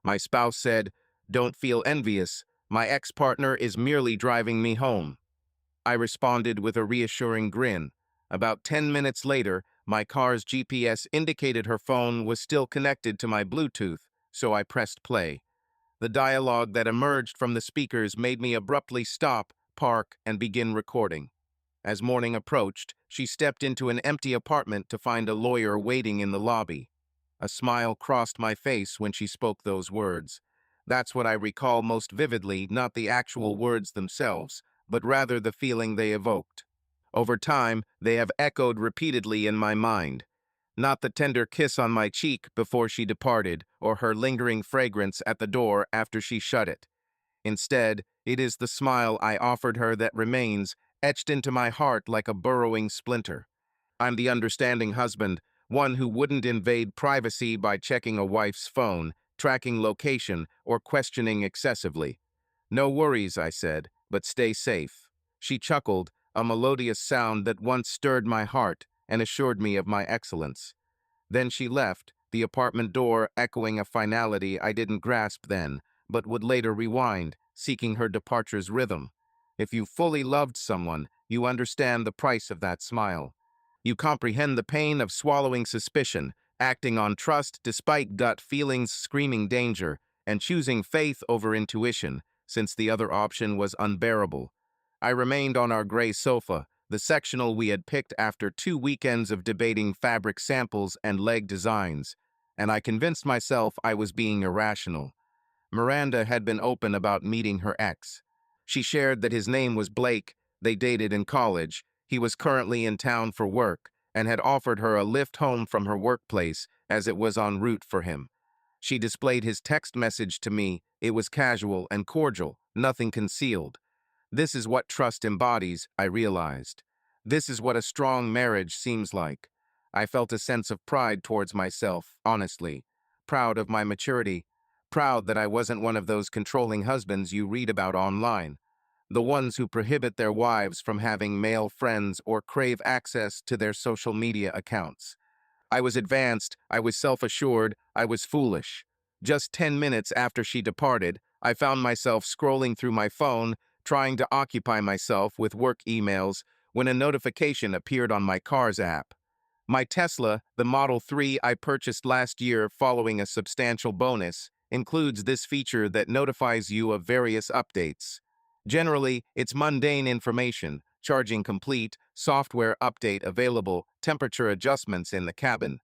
My spouse said, "Don't feel envious. My ex-partner is merely driving me home." I responded with a reassuring grin. About 10 minutes later, my car's GPS indicated her phone was still connected to my Bluetooth, so I pressed play. The dialogue that emerged from the speakers made me abruptly stop, park, and begin recording. As morning approached, she stepped into an empty apartment to find a lawyer waiting in the lobby. A smile crossed my face when she spoke those words. That's what I recall most vividly, not the actual words themselves, but rather the feeling they evoked. Over time, they have echoed repeatedly in my mind. Not the tender kiss on my cheek before she departed, or her lingering fragrance at the door after she shut it. Instead, it is the smile I offered her that remains, etched into my heart like a burrowing splinter. I'm the understanding husband, one who wouldn't invade privacy by checking a wife's phone, tracking location, or questioning excessively. "No worries," I said, "but stay safe." She chuckled, a melodious sound that once stirred my heart and assured me of my excellence. Then she left, the apartment door echoing a finality I didn't grasp then, but would later rewind, seeking her departure's rhythm. If you fully loved someone, you understand the price of that smile. You comprehend the pain of swallowing suspicion, acting on trust despite gut feelings screaming danger, and choosing faith over intuition, since the other option was unbearable. I remained on our gray sofa, the sectional we had picked after 2 weekends of debating fabric samples and leg designs, and I convinced myself I was being irrational. Miranda had been open about meeting her ex. She shared that his name was Blake, they dated in college, he was currently in town for work, and had offered her a lift home from her workplace as it was en route for him. She displayed his text message to me. It was casual and cordial, nothing concealed. This is what trust embodies, I realized. This is what a strong marriage seems like. I felt a sense of pride towards myself, honestly. Proud of my maturity. Proud that I wasn't one of those controlling husbands you read about online. The ones who prohibit their wives from having male friends or crave access to their social media accounts. I was advanced, I was self-assured, I was foolish. Just 10 minutes after she departed, I found myself scrolling through my phone, trying to occupy myself with work emails, when a notification appeared on my car's app. My Tesla, the Model 3 I purchased last year following a substantial bonus, includes this feature that notifies you of various updates. Generally, it's mundane information: charging complete, software update available, temperature adjustments in the cabin.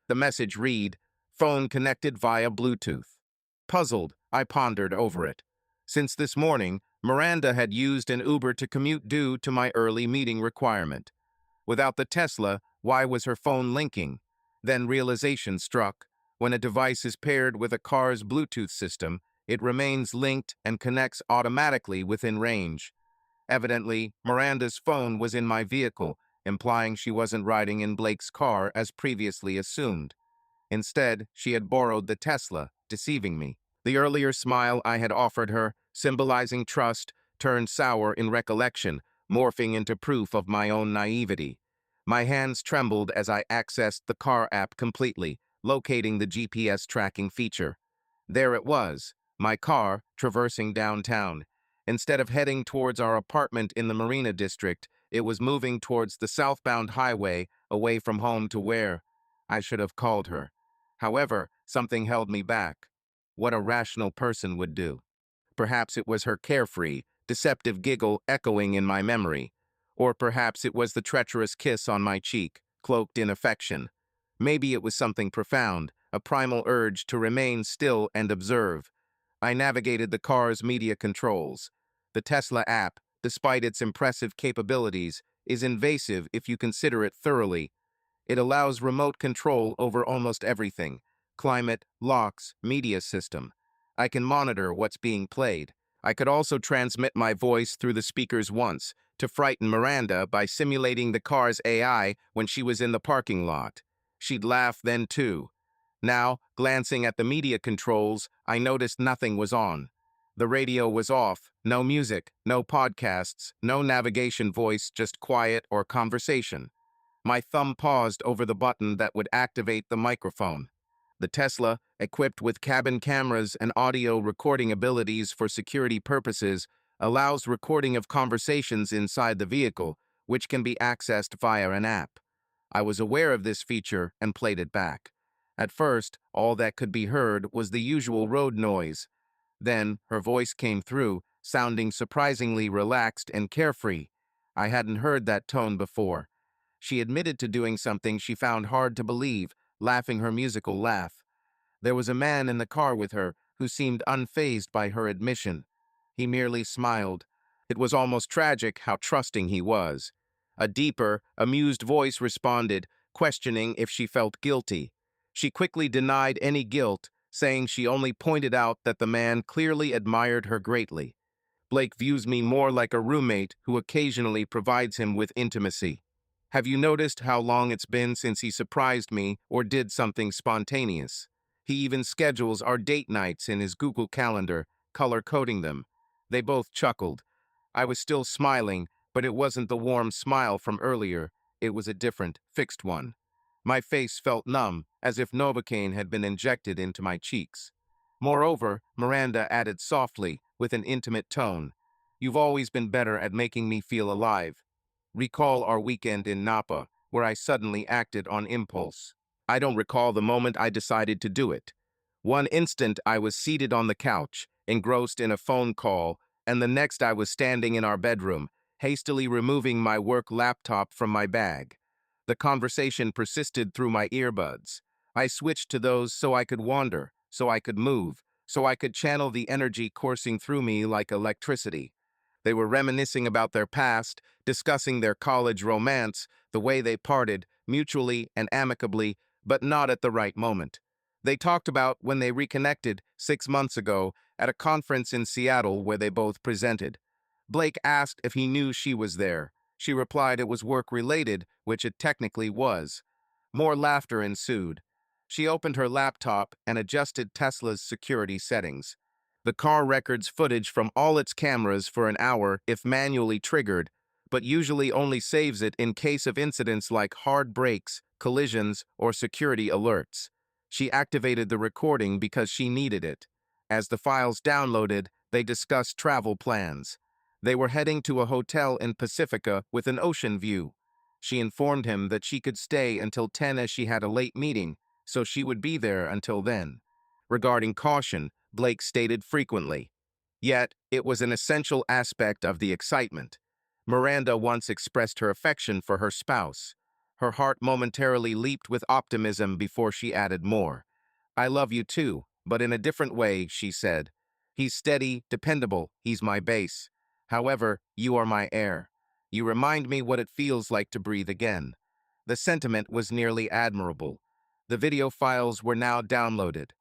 The message read, "Phone connected via Bluetooth." Puzzled, I pondered over it. Since this morning, Miranda had used an Uber to commute due to my early meeting requirement. Without the Tesla, why was her phone linking? Then realization struck. When a device is paired with a car's Bluetooth system, it remains linked and connects automatically within range. Evidently, Miranda's phone was in my vehicle, implying she wasn't riding in Blake's car as previously assumed. Instead, she had borrowed the Tesla, deceiving me. The earlier smile I had offered her, symbolizing trust, turned sour in recollection, morphing into proof of my own naivety. My hands trembled as I accessed the car app completely, locating the GPS tracking feature. There it was, my car, traversing downtown. Instead of heading towards our apartment in the Marina District, it was moving towards the southbound highway, away from home to where I should have called her. However, something held me back. What a rational person would do. Perhaps it was her carefree, deceptive giggle echoing in my memory. Or perhaps it was the treacherous kiss on my cheek, cloaked in affection. Maybe it was something profound, a primal urge to remain still and observe. I navigated the car's media controls. The Tesla app, despite its impressive capabilities, is invasive if you consider it thoroughly. It allows remote control over almost everything: climate, locks, media system. I can monitor what's being played. I could also transmit my voice through the speakers once, to frighten Miranda by simulating the car's AI when she was in the parking lot. She'd laugh then too. Now, glancing at the media controls, I noticed nothing was on. The radio was off, no music, no podcasts, no navigation voice, just quiet or conversation. My thumb paused over the button that would activate the microphone. The Tesla, equipped with cabin cameras and audio recording abilities for security purposes, allows recording of conversations inside the vehicle, which can be accessed via an app. I was aware of this feature and played it back. At first, all that could be heard was the usual road noise. Then, her voice came through, sounding surprisingly relaxed and carefree. I hadn't heard that tone before. She admitted to doing something she found hard to believe, laughing her musical laugh. There was a man in the car with her who seemed unfazed by her admission. He merely smiled. It was almost tragic how trusting he was. A deeper, amused voice responded, questioning if she felt guilty. She quickly denied any guilt, saying she only pointed out that the man clearly admired her greatly. Blake views me more like a roommate who occasionally provides him with intimacy. Have you noticed how long it's been since he surprised me or did something spontaneous? He even schedules our date nights in his Google Calendar, color-coding them. They both chuckled. I was still smiling, but it wasn't the warm smile from earlier. It was a different, fixed one. My face felt numb, as if Novocaine had been injected into my cheeks. Moreover, Miranda added softly, with an intimate tone, "You've always been better at making me feel alive." Recall our weekend in Napa, where I suddenly acted on impulse. I don't recall the moment I decided to do it. One instant I was seated on the couch, engrossed in a phone call, and the next I was standing in our bedroom, hastily removing my work laptop from my bag. The conversation persisted through my earbuds. I switched to those so I could wander, so I could move, so I could channel the energy coursing through me like electricity. They were reminiscing about their past, discussing their college romance, the way they parted, mutually and amicably, but not at the right moment. They talked about when they reconnected 6 months ago at a conference in Seattle where they both presented. Blake asked if he knew she was there. She replied it was work-related, which it technically was. More laughter ensued. She opened her laptop and adjusted Tesla's security settings. The car records footage from all its cameras for an hour if manually triggered, but usually only saves it in case of incidents like hard brakes, collisions, or security alerts. She activated the recording because she needed it. As the files downloaded, they discussed travel plans. They were heading to a hotel in Pacifica with an ocean view. She informed him that she could stay until 10 as she had a late meeting, so she would be there until then. Regarding caution, Blake stated frequently. Yet, it was an essential aspect of the excitement. Miranda once expressed her affection for her spouse. Her heart momentarily leaped with optimism before she added more. "I love you too, but in a different way," she said. "He's steady, dependable, he's my base. However, you are my air. You remind me what it feels like to breathe again." The sentiment was nearly admirable. The video files were now downloaded.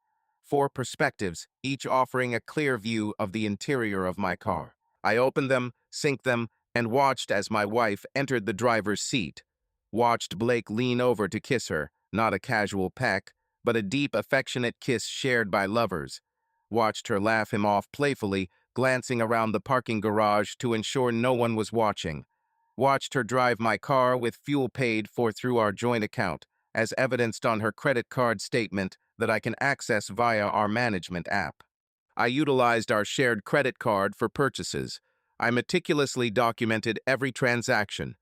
4 perspectives, each offering a clear view of the interior of my car. I opened them, synced them, and watched as my wife entered the driver's seat. Watched Blake lean over to kiss her, not a casual peck, but a deep, affectionate kiss shared by lovers. Watched her laugh him off playfully, glancing around the parking garage to ensure no one was watching. Watched her drive my car with fuel paid for through our joint account, as evidenced on her credit card statement that I can access via our management app. I utilized our shared credit card for purchases. I meticulously documented every transaction.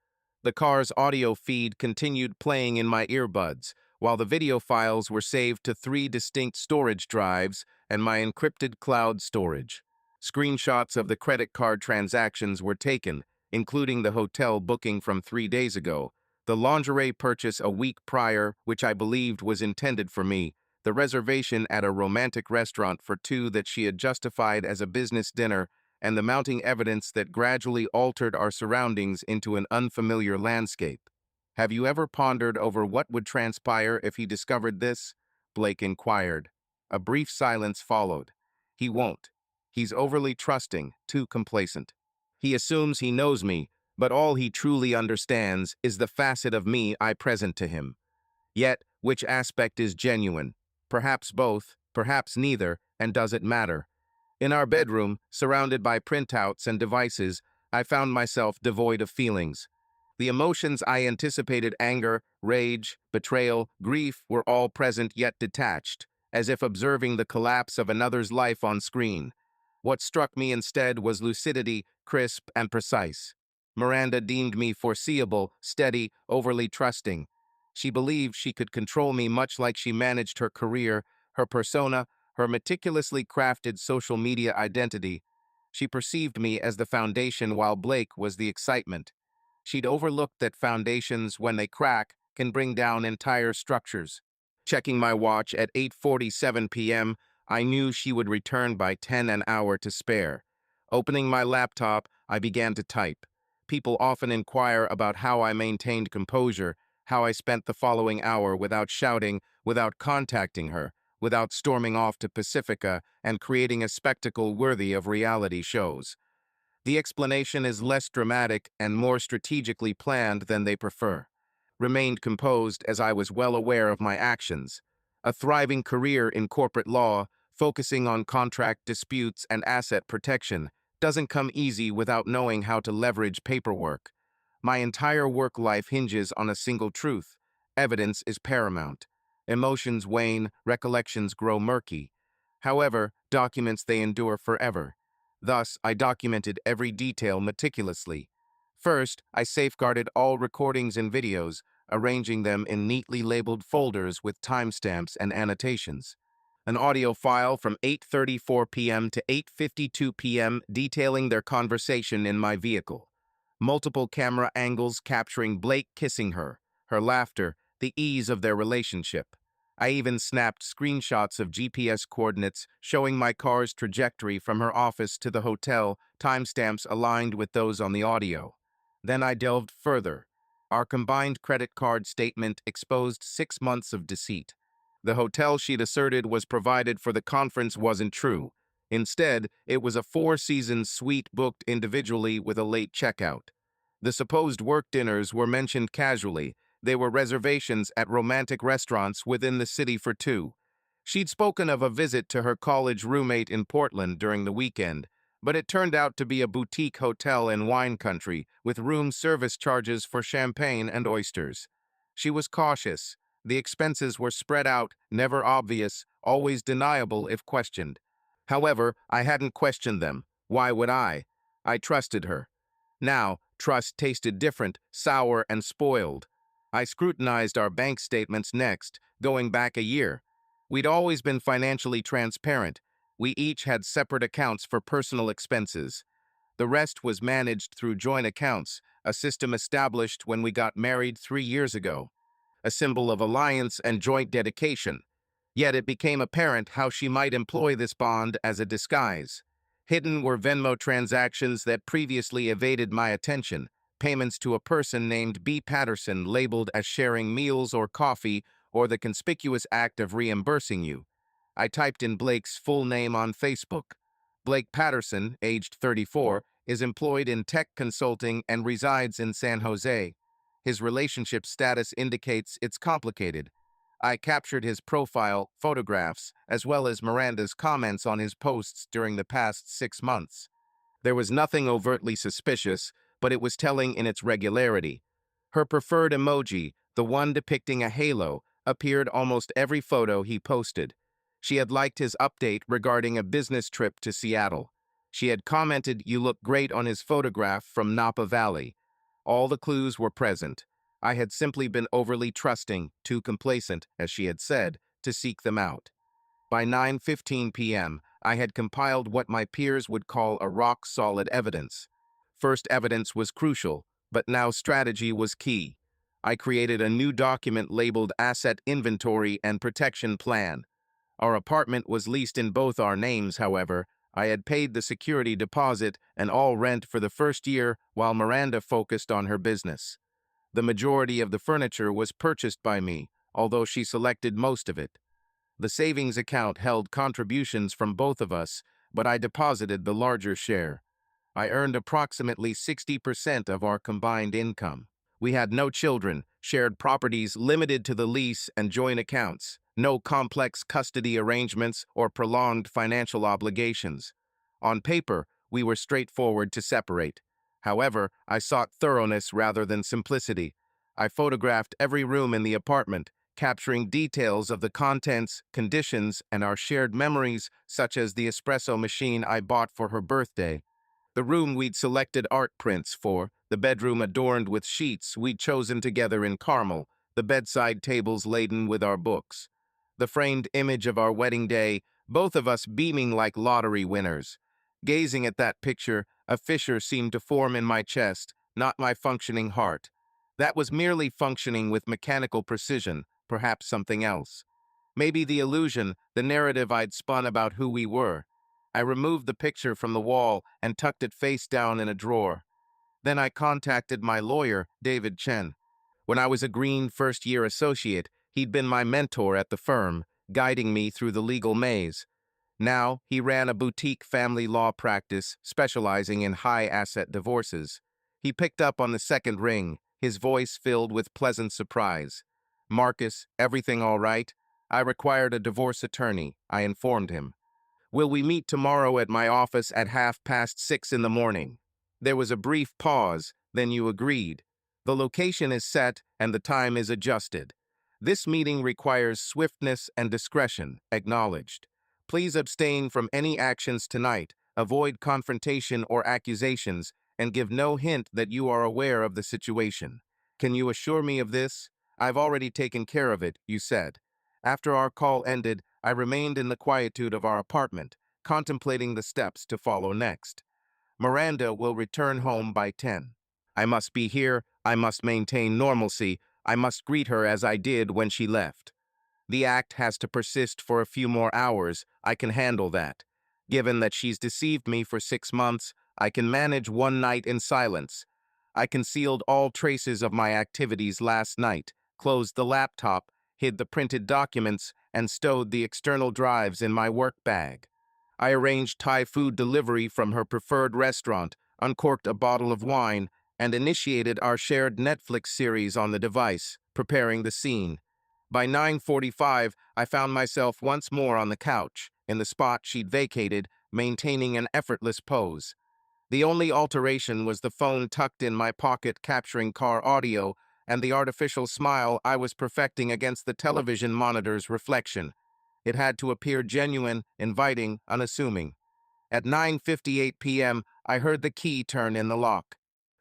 The car's audio feed continued playing in my earbuds, while the video files were saved to 3 distinct storage drives and my encrypted cloud storage. Screenshots of the credit card transactions were taken, including the hotel booking from 3 days ago, the lingerie purchase a week prior, which I believed was intended for me, the reservation at a romantic restaurant for 2 that she had justified as a business dinner, and the mounting evidence that gradually altered our surroundings into an unfamiliar landscape. "Have you ever pondered over what would transpire if he discovered this?" Blake inquired. A brief silence followed. "He won't. He's overly trusting, too complacent. He assumes he knows me, but all he truly understands is the facet of me I present to him. Yet, which aspect is genuine? Perhaps both, perhaps neither, and does it matter?" In our bedroom, surrounded by printouts and devices, I found myself devoid of feelings. The emotions I anticipated, anger, rage, betrayal, grief, were all present yet detached, as if observing the collapse of another's life on screen. What struck me instead was lucidity, crisp and precise. Miranda deemed me foreseeable, steady, overly trusting. She believed she could control me much like she managed her career, her persona, her meticulously crafted social media identity. She perceived me as the foundation while Blake was the excitement. She'd overlooked that foundations, when they crack, can bring down entire structures. Checking my watch at 8:47 p.m., I knew she would return by 10 an hour to spare. Opening my laptop, I began to type. People often inquire about how I maintained composure, how I spent the following hour without shouting, without contacting her, without storming off to Pacifica and creating a spectacle worthy of reality shows. The explanation is less dramatic and more strategically planned than they prefer. Remained composed as I was well aware of my actions. A thriving career in corporate law, focusing on contract disputes and asset protection, doesn't come easy without knowing how to leverage paperwork. My entire work life hinges on a single truth. Evidence is paramount. Emotions wane, recollections grow murky. However, documents they endure forever. Thus, I documented every detail meticulously. First, I safeguarded all recordings and videos, arranging them in neatly labeled folders with timestamps and annotations. An audio file from 8:34 p.m. to 8:52 p.m. detailing their conversation in my vehicle. Multiple camera angles capturing Blake kissing her, her laughter, the ease of their relationship. I even snapped screenshots of GPS coordinates showing my car's trajectory from her office to the hotel, timestamps aligned with those on the audio. Then I delved further. Our combined credit card statement exposed 6 months of deceit. The hotel she'd asserted was provided for the conference wasn't true. Instead, it was a four-season suite booked individually with a late checkout. The supposed work dinners were mentioned casually. They were reservations at romantic restaurants within the city for two. She'd spoken of a visit to her college roommate in Portland during the weekend, but it turned out to be a boutique hotel in wine country with room service charges for champagne and oysters. She was cautious. The expenses were spread out, never obvious, always deniable if questioned. However, I hadn't questioned them. Why would I? I trusted her. Now, trust tasted different, sour and spoiled. I scrutinized our bank statements next, going back a year. We'd always been financially transparent. We each had separate accounts for personal expenses. The rest was managed through joint accounts, a system established when we got married 3 years ago, a symbol of alliance and joint dedication. Yet it became apparent how she might employ this bond as a disguise. Hidden were Venmo transactions that previously evaded my attention, payments to a person named B. Patterson labeled as sharing meals or coffee, or the conspicuous act of reimbursing you. I typed in Blake's full name on Facebook. Blake Patterson, aged 34, is employed in tech consulting and resides in San Jose. His relationship status indicates it's complicated. I captured his profile, photographs, as well as Miranda's comments on his posts during the past 6 months. There was nothing overtly suspicious, but it was telling in its regularity. Her preferred emoji, the one depicting a halo, appeared almost every photo he posted. She had liked his update regarding a business trip to Seattle. She had commented, "You look great," on his photograph from Napa Valley. All the clues were present. I had simply been overly trusting, too complacent, as she had said, to seek them out. By 9:15 p.m., I had compiled what my peers would call a rock-solid evidence. First evidence was crucial, but now strategy was key. I created a new document labeled Asset Inventory and Protection Plan. Our apartment was leased in both our names, however. I had paid the security deposit and all rent for the first year while Miranda focused on her business. The majority of the furniture was purchased by me, although she selected most of it. The savings account held contributions from both of us, but I deposited the larger share. I earned approximately 60% of our combined income. We had no children, shared properties limited to the lease and joint accounts, no complex custody arrangements or prolonged financial obligations. On paper, we were straightforward to separate. However, I sought thoroughness rather than simplicity. I photographed every room in the apartment, capturing details of the contents, conditions, and our shared memories, such as the espresso machine I bought for her birthday. The room we'd selected art prints for, the bedroom adorned with sheets we'd chosen together in caramel, the bedside tables laden with our books. The framed image of our wedding day, both of us beaming like lottery winners. Gazing at that picture, a fissure seemed to form in my chest, not my functioning heart. That was merely functioning with mechanical precision, perhaps something else. Maybe the illusion, the narrative I'd spun about who we were. I removed the picture from the wall and tucked it face down in a drawer. Then I contacted my lawyer, David Chen. When I was a green first-year associate, he'd been my mentor at the firm, guiding me through the legal maze. Now, he ran a boutique family law practice specializing in high-asset divorces. He picked up on the second ring, his voice filled with pleasant surprise. "Marcus, everything all right? I required a divorce attorney," I informed him. "Will we meet tomorrow at my office at 6:30 in the morning?" There was a brief pause, then you agreed. "The location is set and the time is adjusted. This meeting requires swiftness and discretion," acknowledged. "Please abstain from any actions tonight, avoid confrontation or accusations, and give no hint that you are aware of the situation. Can you assure me of this?" "I've already taken care of it," you said. After our call ended, I remained in the quietude of our apartment, contemplating the steps to follow next. Miranda will return home by 10. I must be here, I must maintain normalcy, I must greet her as I did when she left. The act has to persist for a few more hours, I can handle that. Given that she's deceived me for 6 months, I can manage one night in silence. I concealed all traces of my activities last night, closed the laptop, hid the printed documents, and stowed the external drives in my work bag. I arranged Thai food delivery from her preferred restaurant, uncorked a bottle of wine, and initiated our shared Netflix series on the device, preparing the scene. By 9:45, I found myself once more on the couch, in the spot she'd vacated, maintaining an effortless pose. The only alteration was the phone tucked in my pocket capturing car audio and the artificial smile I was perfecting against the television monitor's reflection. It had to appear genuine, inviting, unassuming. At 9:58 p.m., I heard the key turn in the lock.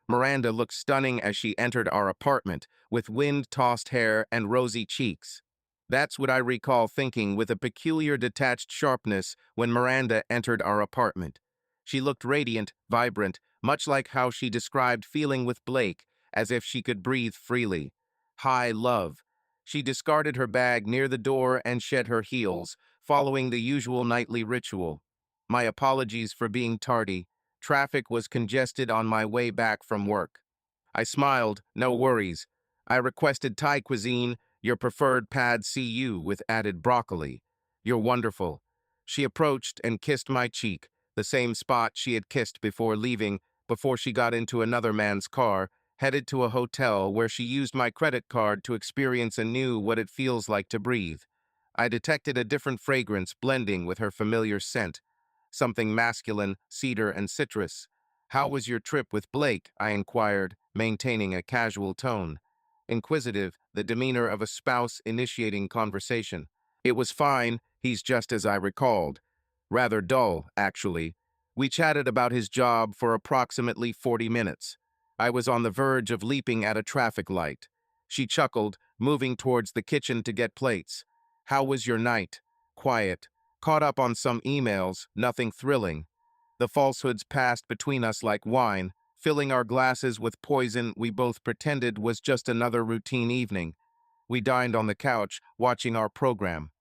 Miranda looked stunning as she entered our apartment, with wind-tossed hair and rosy cheeks. That's what I recall thinking with a peculiar detached sharpness when Miranda entered our apartment. She looked radiant, vibrant, much like how she described feeling with Blake, as if she could breathe freely. High love. She discarded her bag near the door and shed her heels, following the usual nightly ritual. My apologies for being tardy. Traffic was congested on my way back from work. I smiled, no worries. I requested Thai cuisine, your preferred pad see ew with added broccoli. You're wonderful. She approached and kissed my cheek, the same spot she had kissed before leaving, before she got into another man's car, headed to a hotel where she used my credit card to experience anew what it feels like to breathe. I detected a different fragrance blending with her familiar scent, something masculine, cedar and citrus. "How was your trip with Blake?" I inquired, maintaining a casual tone. Inquisitive, the demeanor of a spouse initiating conversation. "It was fine, he's just as I recalled. Rather dull, actually. We chatted about his job for approximately 40 minutes. I was on the verge of leaping at a traffic light. She chuckled, moving towards the kitchen to get plates. "How was your night?" "Quiet. Caught up on some emails, nothing thrilling." The falsehoods passed between us like wine, filling our glasses with poison we both pretended was just another routine evening. We dined on the couch, watching our program.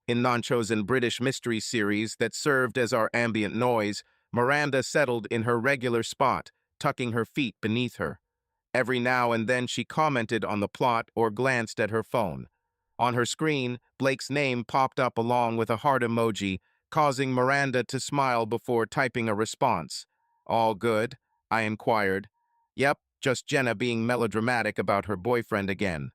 In non-chosen British mystery series that served as our ambient noise, Miranda settled in her regular spot, tucking her feet beneath her. Every now and then she commented on the plot or glanced at her phone. On her screen, Blake's name popped up along with a heart emoji, causing Miranda to smile before typing a response. "All good?" I inquired. "Yep, just Jenna being melodramatic about her boyfriend again."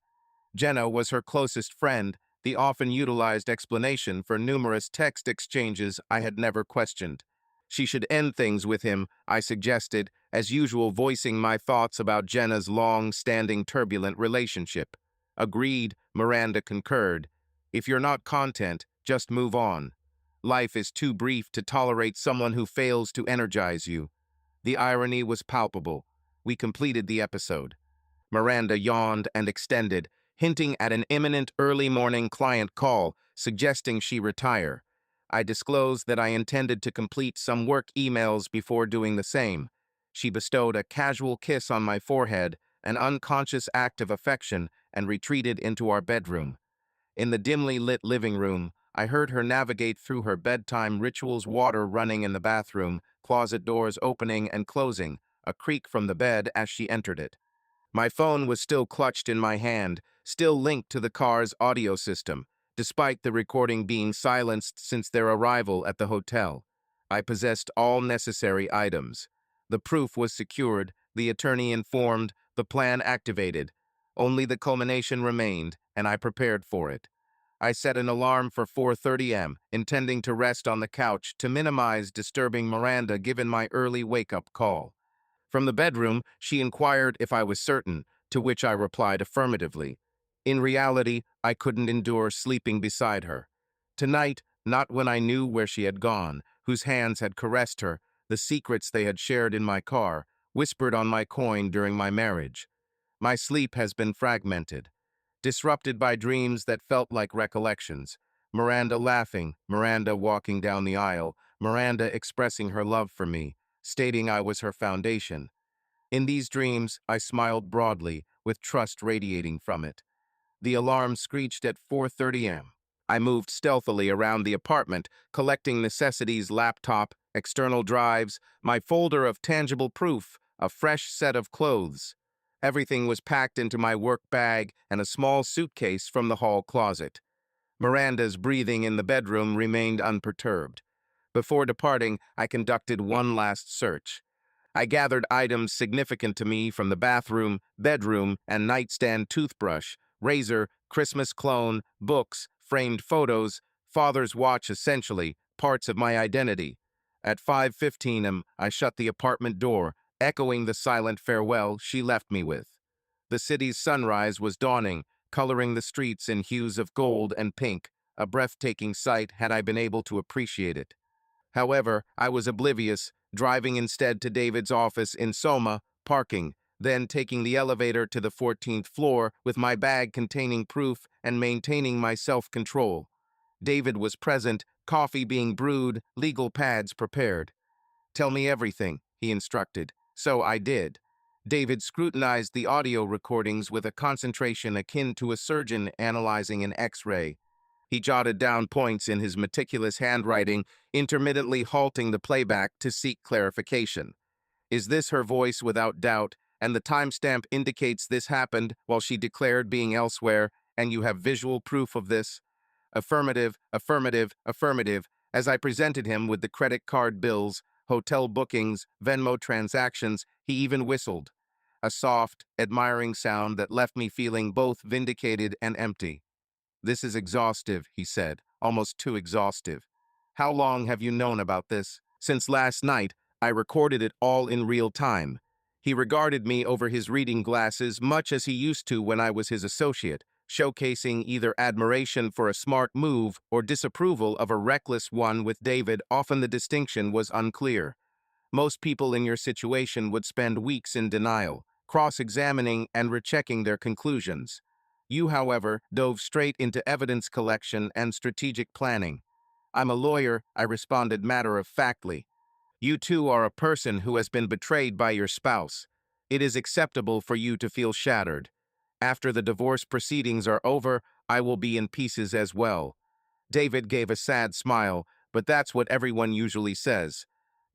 Jenna was her closest friend, the often utilized explanation for numerous text exchanges I had never questioned. She should end things with him, I suggested, as usual voicing my thoughts about Jenna's long-standing turbulent relationship. Agreed, Miranda concurred. If you're not content, just move on. Life is too brief to tolerate someone who fails to energize you. The irony was palpable. We completed the episode. Miranda yawned and extended, hinting at an imminent early morning client call, suggesting she retire. I disclosed that I intended to complete some work emails before doing the same. She bestowed a casual kiss on my forehead, an unconscious act of affection, and retreated into our bedroom. In the dimly lit living room, I heard her navigate through her bedtime rituals, water running in the bathroom, closet doors opening and closing, a creak from the bed as she entered it. My phone was still clutched in my hand, still linked to the car's audio system, despite the recording being silenced since their arrival at the hotel. I possessed all necessary items. The proof was secured, the attorney informed, the plan activated. Only the culmination remained, and I prepared for it. I set an alarm for 4:30 am, intending to rest on the couch to minimize disturbing Miranda given my early wake-up call. From the bedroom, she inquired if I was certain, to which I replied affirmatively. In reality, I couldn't endure sleeping beside her. Tonight, not when I knew where she had gone, whose hands had caressed her, the secrets they had shared in my car, whispered on my coin during my marriage. My sleep has been fragmented, disrupted by dreams that felt like recollections. Miranda laughing, Miranda walking down the aisle, Miranda expressing her love for me, stating I was her foundation. In these dreams, I smiled broadly, with trust radiating from it. The alarm screeched at 4:30 am. I moved stealthily around the apartment, collecting necessities, laptop, external drives, my folder of tangible proof, a fresh set of clothes. Everything was packed into my work bag and a small suitcase from the hall closet. Miranda's breathing in the bedroom remained unperturbed. Before departing, I conducted one last search. I gathered items significant to me from the bathroom, bedroom, and nightstand: toothbrush, razor, Christmas clone, books, framed photos, father's watch, essentially, parts of my identity. At 5:15 am, I shut the apartment door, echoing the silent farewell she left me with. The city's sunrise was dawning, coloring the streets in hues of gold and pink, a breathtaking sight had I been able to appreciate it. However, I was oblivious, driving instead to David's office in Soma, parking, then taking the elevator to the 14th floor with my bag containing proof and maintaining my self-control. David was present, coffee being brewed, legal pads prepared. "Tell me everything," he instructed. So I did. David scrutinized the audio recordings with a concentration akin to a surgeon analyzing an X-ray. He jotted down points in his meticulous handwriting, intermittently halting the playback to seek clarification. "Is this her voice without doubt, and the timestamp indicates this happened while she declared being elsewhere, and you have visual proof of this?" Affirmative, affirmative, affirmative, as I presented him with the credit card bills, hotel bookings, Venmo transactions. He even whistled. A soft, admiring sound that left me feeling both vindicated and empty. "This is exhaustive," he said, "almost too exhaustive. How long have you known about this?" "Since last night. I recorded it all in real time." He regarded me over his reading glasses much as he used to when I was his associate, showcasing either admiration for a smart move or disapproval of a reckless one. With David, often the distinction was unclear. Most people in your situation would spend weeks in denial, cross-examining and rechecking their conclusions. You, however, dove straight into evidence collection and strategic planning. "I'm a lawyer," I responded matter-of-factly. "You too are a person who has been betrayed by your spouse. It is acceptable for you to feel shattered. After the divorce proceedings are over, I will be in pieces as well." David gave a sad smile, but that's what everyone usually says.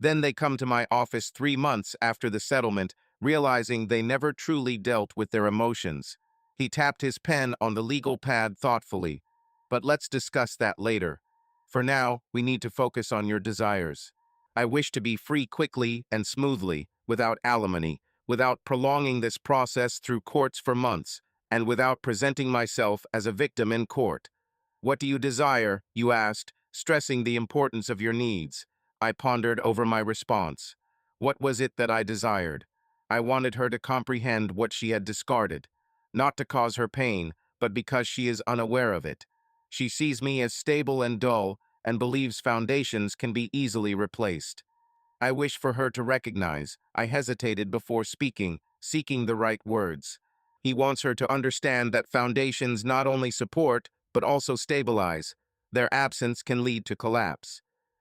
Then they come to my office 3 months after the settlement, realizing they never truly dealt with their emotions. He tapped his pen on the legal pad thoughtfully. "But let's discuss that later. For now, we need to focus on your desires. I wish to be free quickly and smoothly, without alimony, without prolonging this process through courts for months, and without presenting myself as a victim in court." "What do you desire?" you asked, stressing the importance of your needs. I pondered over my response. What was it that I desired? I wanted her to comprehend what she had discarded, not to cause her pain, but because she is unaware of it. She sees me as stable and dull, and believes foundations can be easily replaced. I wish for her to recognize. I hesitated before speaking, seeking the right words. He wants her to understand that foundations not only support, but also stabilize. Their absence can lead to collapse.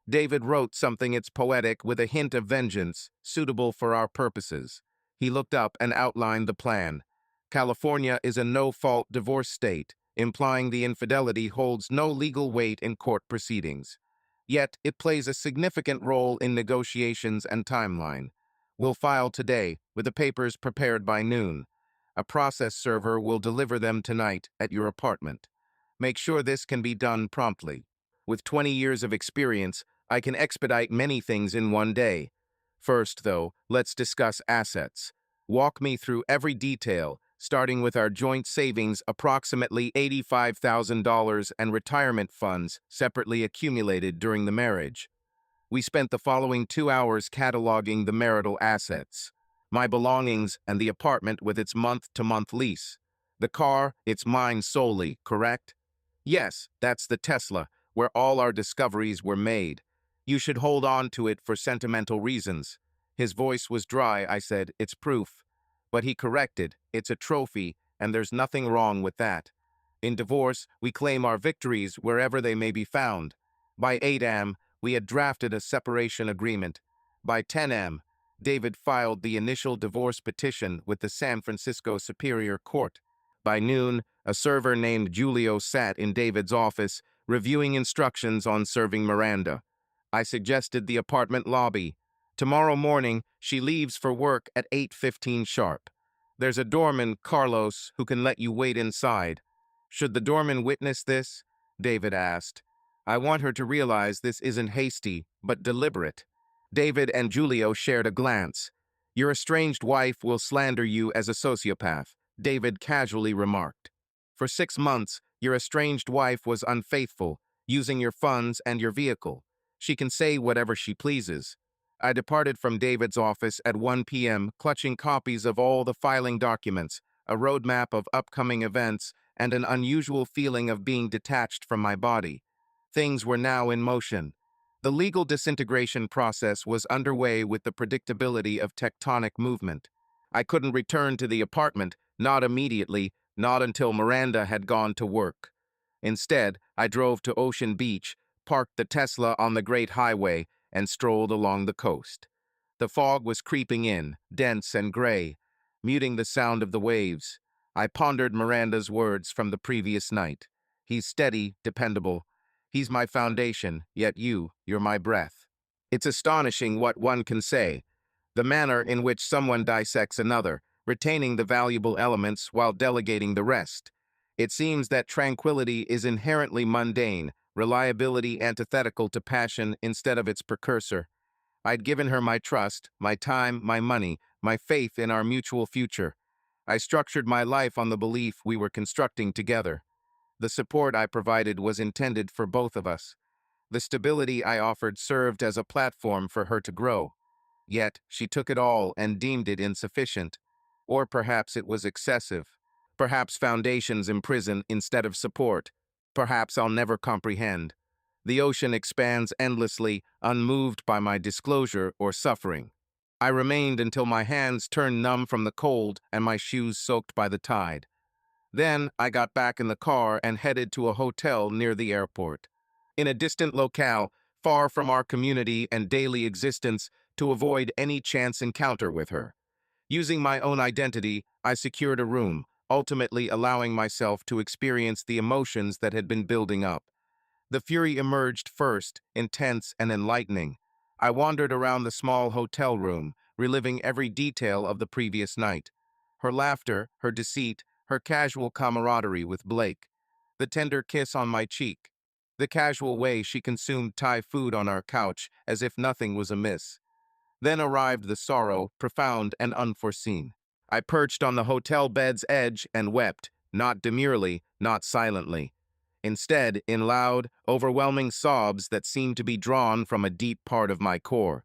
David wrote something it's poetic with a hint of vengeance, suitable for our purposes. He looked up and outlined the plan. California is a no-fault divorce state, implying the infidelity holds no legal weight in court proceedings. Yet, it plays a significant role in negotiations and timeline. We'll file today, with the papers prepared by noon. A process server will deliver them tonight at your apartment. Make sure this can be done promptly. With 20 years of experience, I can expedite many things in one day. First, though, let's discuss assets. Walk me through every detail, starting with our joint savings, approximately $85,000, and retirement funds separately accumulated during the marriage. We spent the following 2 hours cataloging the marital assets. My belongings and the apartment with its month-to-month lease. The car, it's mine solely, correct? Yes, that's the Tesla, where all our discoveries were made. You should hold on to it for sentimental reasons. His voice was dry. I said, it's proof. But he corrected, it's a trophy, and there's nothing wrong with that. In divorce, we claim our victories wherever they may be found. By 8 a.m., we had drafted a separation agreement. By 10 a.m., David filed the initial divorce petition with the San Francisco Superior Court. By noon, a server named Julio sat in David's office, reviewing instructions on serving Miranda. I suggested the apartment lobby. Tomorrow morning, she leaves for work at 8:15 sharp. There's a doorman, Carlos, who can let you wait inside. Should the doorman witness this? David asked. I want her to realize this isn't hasty, but deliberate. David and Julio shared a glance. Your estranged wife will slander you as a sociopath, David casually remarked. For 6 months, your estranged wife was unfaithful, using your funds and your vehicle. She can say whatever she pleases. I departed from David's office at 1 p.m., clutching copies of all the filing documents, a roadmap of upcoming events, and an unusual feeling of being detached from my body. Things were now in motion. The legal disintegration process was underway with the predictability of tectonic movement. I couldn't return to the apartment, not immediately, not until Miranda had gone to work. Instead, I drove to Ocean Beach, parked the Tesla on the Great Highway, and strolled along the coast. The fog was creeping in, dense and gray, muting the sound of the waves. I pondered Miranda's words from the previous night. He's steady, dependable. He's my foundation, yet you're my breath. It's astonishing what one can say. The manner in which someone dissects another, retaining the valuable elements while delegating the rest. It seems that tranquility is inherently mundane, reliability antithetical to passion instead of its precursor. I'd given her my trust, my time, my money, my faith in our mutual future. I structured my life on the belief we were constructing together. The support I provided was intended for both of us. The stability I offered served as a platform for her to grow. Yet, she took it all and deemed it insufficient. Or perhaps it was excessive. Perhaps foundations imprison instead of support. Perhaps I'll never comprehend. The ocean expands endlessly, unmoved by my disclosure or suffering. I remained until my hands turned numb from the cold and my shoes soaked by the tide. Then I got back in the car and headed to a hotel near the airport. In a distant locale, far from our community and daily existence, to avoid any chance encounter with her. Using my own identity, I secured a room, ultimately allowing myself to experience the emotions that had been building up. The fury emerged first, intense and enlightening. I wandered around the small hotel room, reliving every detail of the previous night. Her laughter, her deceit, her casual camaraderie with Blake. The tender kiss on my cheek. The casual way she consumed Thai food on our couch as if nothing was amiss. Then arrived the sorrow, profound and unforeseen. I perched on the hotel bed's edge and wept, not demurely, not silently. Instead, in loud, overwhelming sobs that seemed to be drawn from a deep part of my core.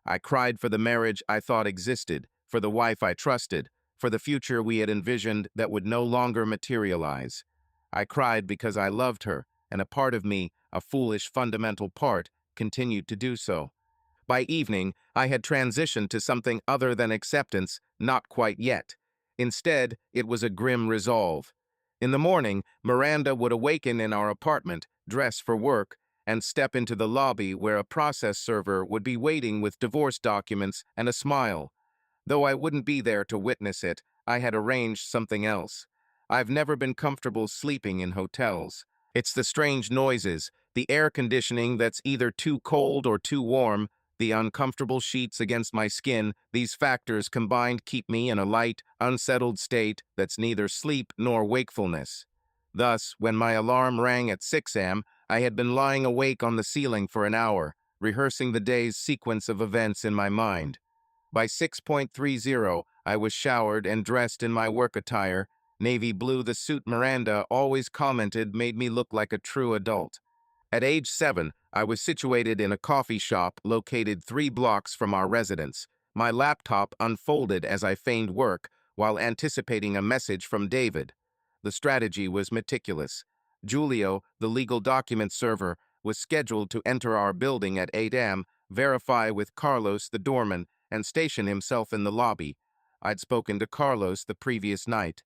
I cried for the marriage I thought existed, for the wife I trusted, for the future we had envisioned that would no longer materialize. I cried because I loved her, and a part of me, a foolish fundamental part, continued to do so. By evening, I had transitioned to something other than acceptance, not quite yet. Instead, it was a grim resolve. In the morning, Miranda would awaken in our apartment, dress for work, and step into the lobby where a process server would be waiting with divorce documents and a smile. Though I wouldn't be there to witness it, I had arranged something else. I've never been comfortable sleeping in hotels. It's the strange noises, the air conditioning that's either too cold or too warm, the uncomfortable sheets against my skin, these factors combined keep me in a light, unsettled state that's neither sleep nor wakefulness. Thus, when my alarm rang at 6 a.m., I had been lying awake on the ceiling for an hour, rehearsing the day's sequence of events in my mind. By 6:30, I was showered and dressed in my work attire, navy blue, the suit Miranda always commented made me look like a true adult. At age 7, I was situated in a coffee shop located 3 blocks from our residence, my laptop unfolded as I feigned work while anticipating a message from David. The strategy was meticulous. Julio, the legal document server, was scheduled to enter our building at 8 a.m., verify with Carlos, the doorman, and station himself in the lobby. I'd spoken to Carlos the previous night.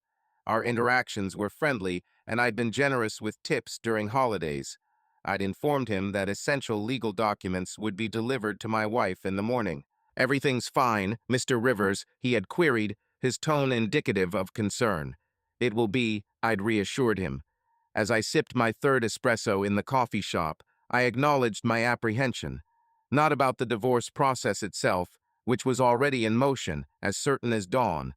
Our interactions were friendly, and I'd been generous with tips during holidays. I'd informed him that essential legal documents would be delivered to my wife in the morning. "Everything's fine, Mr. Rivers," he had queried, his tone indicative of concern. "It will be," I'd reassured him. As I sipped my third espresso in the coffee shop, I acknowledged my apprehension. Not about the divorce process itself, which was already in motion, as certain as dawn.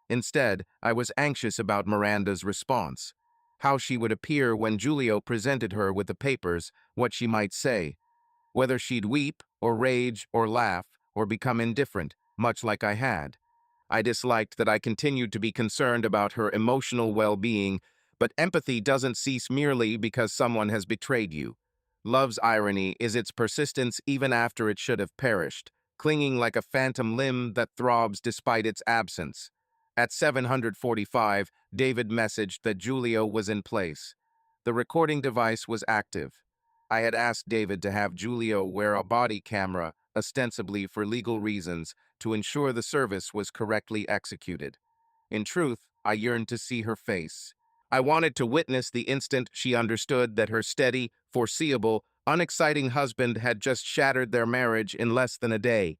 Instead, I was anxious about Miranda's response. How she would appear when Julio presented her with the papers, what she might say. Whether she'd weep, or rage, or laugh, or become indifferent, much like I had. I disliked that I continued to be concerned about her emotional well-being, but empathy doesn't cease merely because someone has betrayed you. Love's irony is its persistence even after it should have perished, clinging like a phantom limb that throbs despite its absence. At 7:45, David messaged that Julio was in place. The recording device was active. I had asked David to have Julio wear a body camera, ostensibly for legal reasons, to ensure the service was correctly executed. In truth, I yearned to see her face. I wanted to witness the instant she understood that her steady, foreseeable, unexciting husband had just shattered their marriage in less than a day.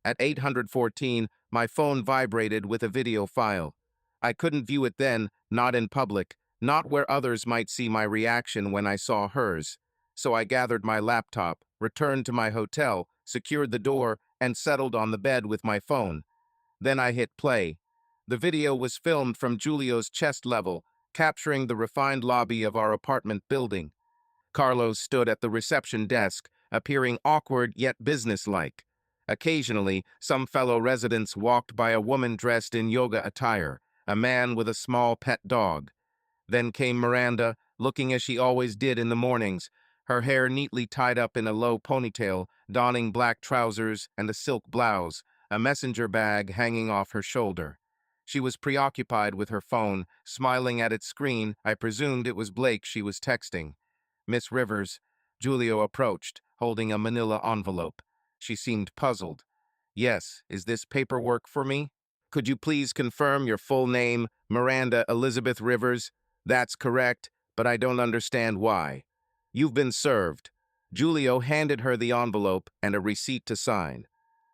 At 8:14, my phone vibrated with a video file. I couldn't view it then, not in public, not where others might see my reaction when I saw hers. So I gathered my laptop, returned to my hotel, secured the door, and settled on the bed with my phone. Then I hit play. The video was filmed from Julio's chest level, capturing the refined lobby of our apartment building. Carlos stood at the reception desk, appearing awkward yet businesslike. Occasionally, some fellow residents walked by a woman dressed in yoga attire, a man with a small pet dog. Then came Miranda, looking as she always did in the mornings, her hair neatly tied up in a low ponytail, donning black trousers and a silk blouse, a messenger bag hanging off her shoulder. She was preoccupied with her phone, smiling at its screen. I presumed it was Blake she was texting. "Miss Rivers," Julio approached, holding a manila envelope. She seemed puzzled. "Yes, is this paperwork for me? Could you please confirm your full name, Miranda Elizabeth Rivers?" "That's correct, but I don't understand why." "You've been served." Julio handed her the envelope and a receipt to sign.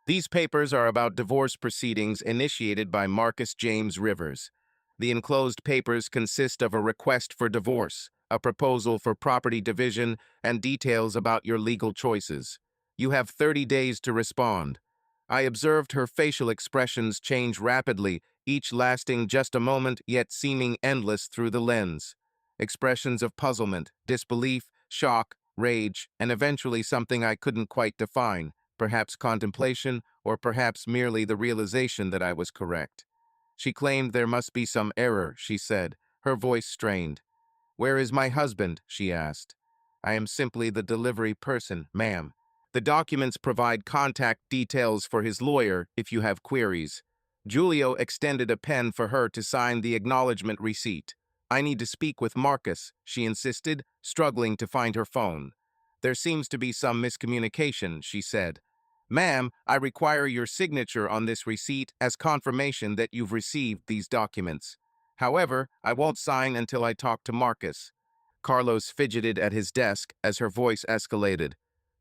"These papers are about divorce proceedings initiated by Marcus James Rivers. The enclosed papers consist of a request for divorce, a proposal for property division, and details about your legal choices. You have 30 days to respond." I observed her facial expressions change rapidly, each lasting just a moment yet seeming endless through the lens. Expressions of puzzlement, disbelief, shock, rage, and eventually something I couldn't quite define, perhaps contemplation, or perhaps merely the realization that I was correct. She claimed there must be some error, she said, her voice strained. "Where is my husband?" she asked. "I am simply the delivery person, ma'am." The documents provide contact details for his lawyer if you have queries. Julio extended a pen for her to sign the acknowledgement receipt. I need to speak with Marcus, she insisted, struggling to find her phone. There seems to be some miscommunication, she said. Ma'am, I require your signature on this receipt as confirmation that you've received these documents. However, I won't sign until I talk to Marcus. Carlos fidgeted at his desk as her voice escalated.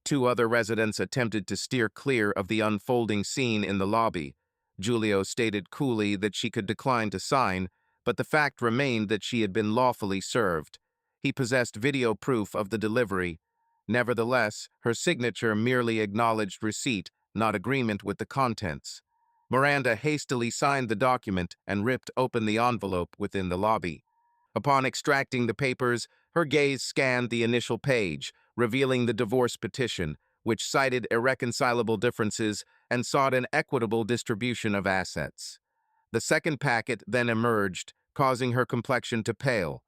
Two other residents attempted to steer clear of the unfolding scene in the lobby. Julio stated coolly that she could decline to sign, but the fact remained that she had been lawfully served. He possessed video proof of the delivery. Nevertheless, her signature merely acknowledged receipt, not agreement with the contents. Miranda hastily signed the document and ripped open the envelope within the lobby. Upon extracting the papers, her gaze scanned the initial page, revealing the divorce petition, which cited irreconcilable differences and sought an equitable distribution of assets. The second packet then emerged, causing her complexion to pale.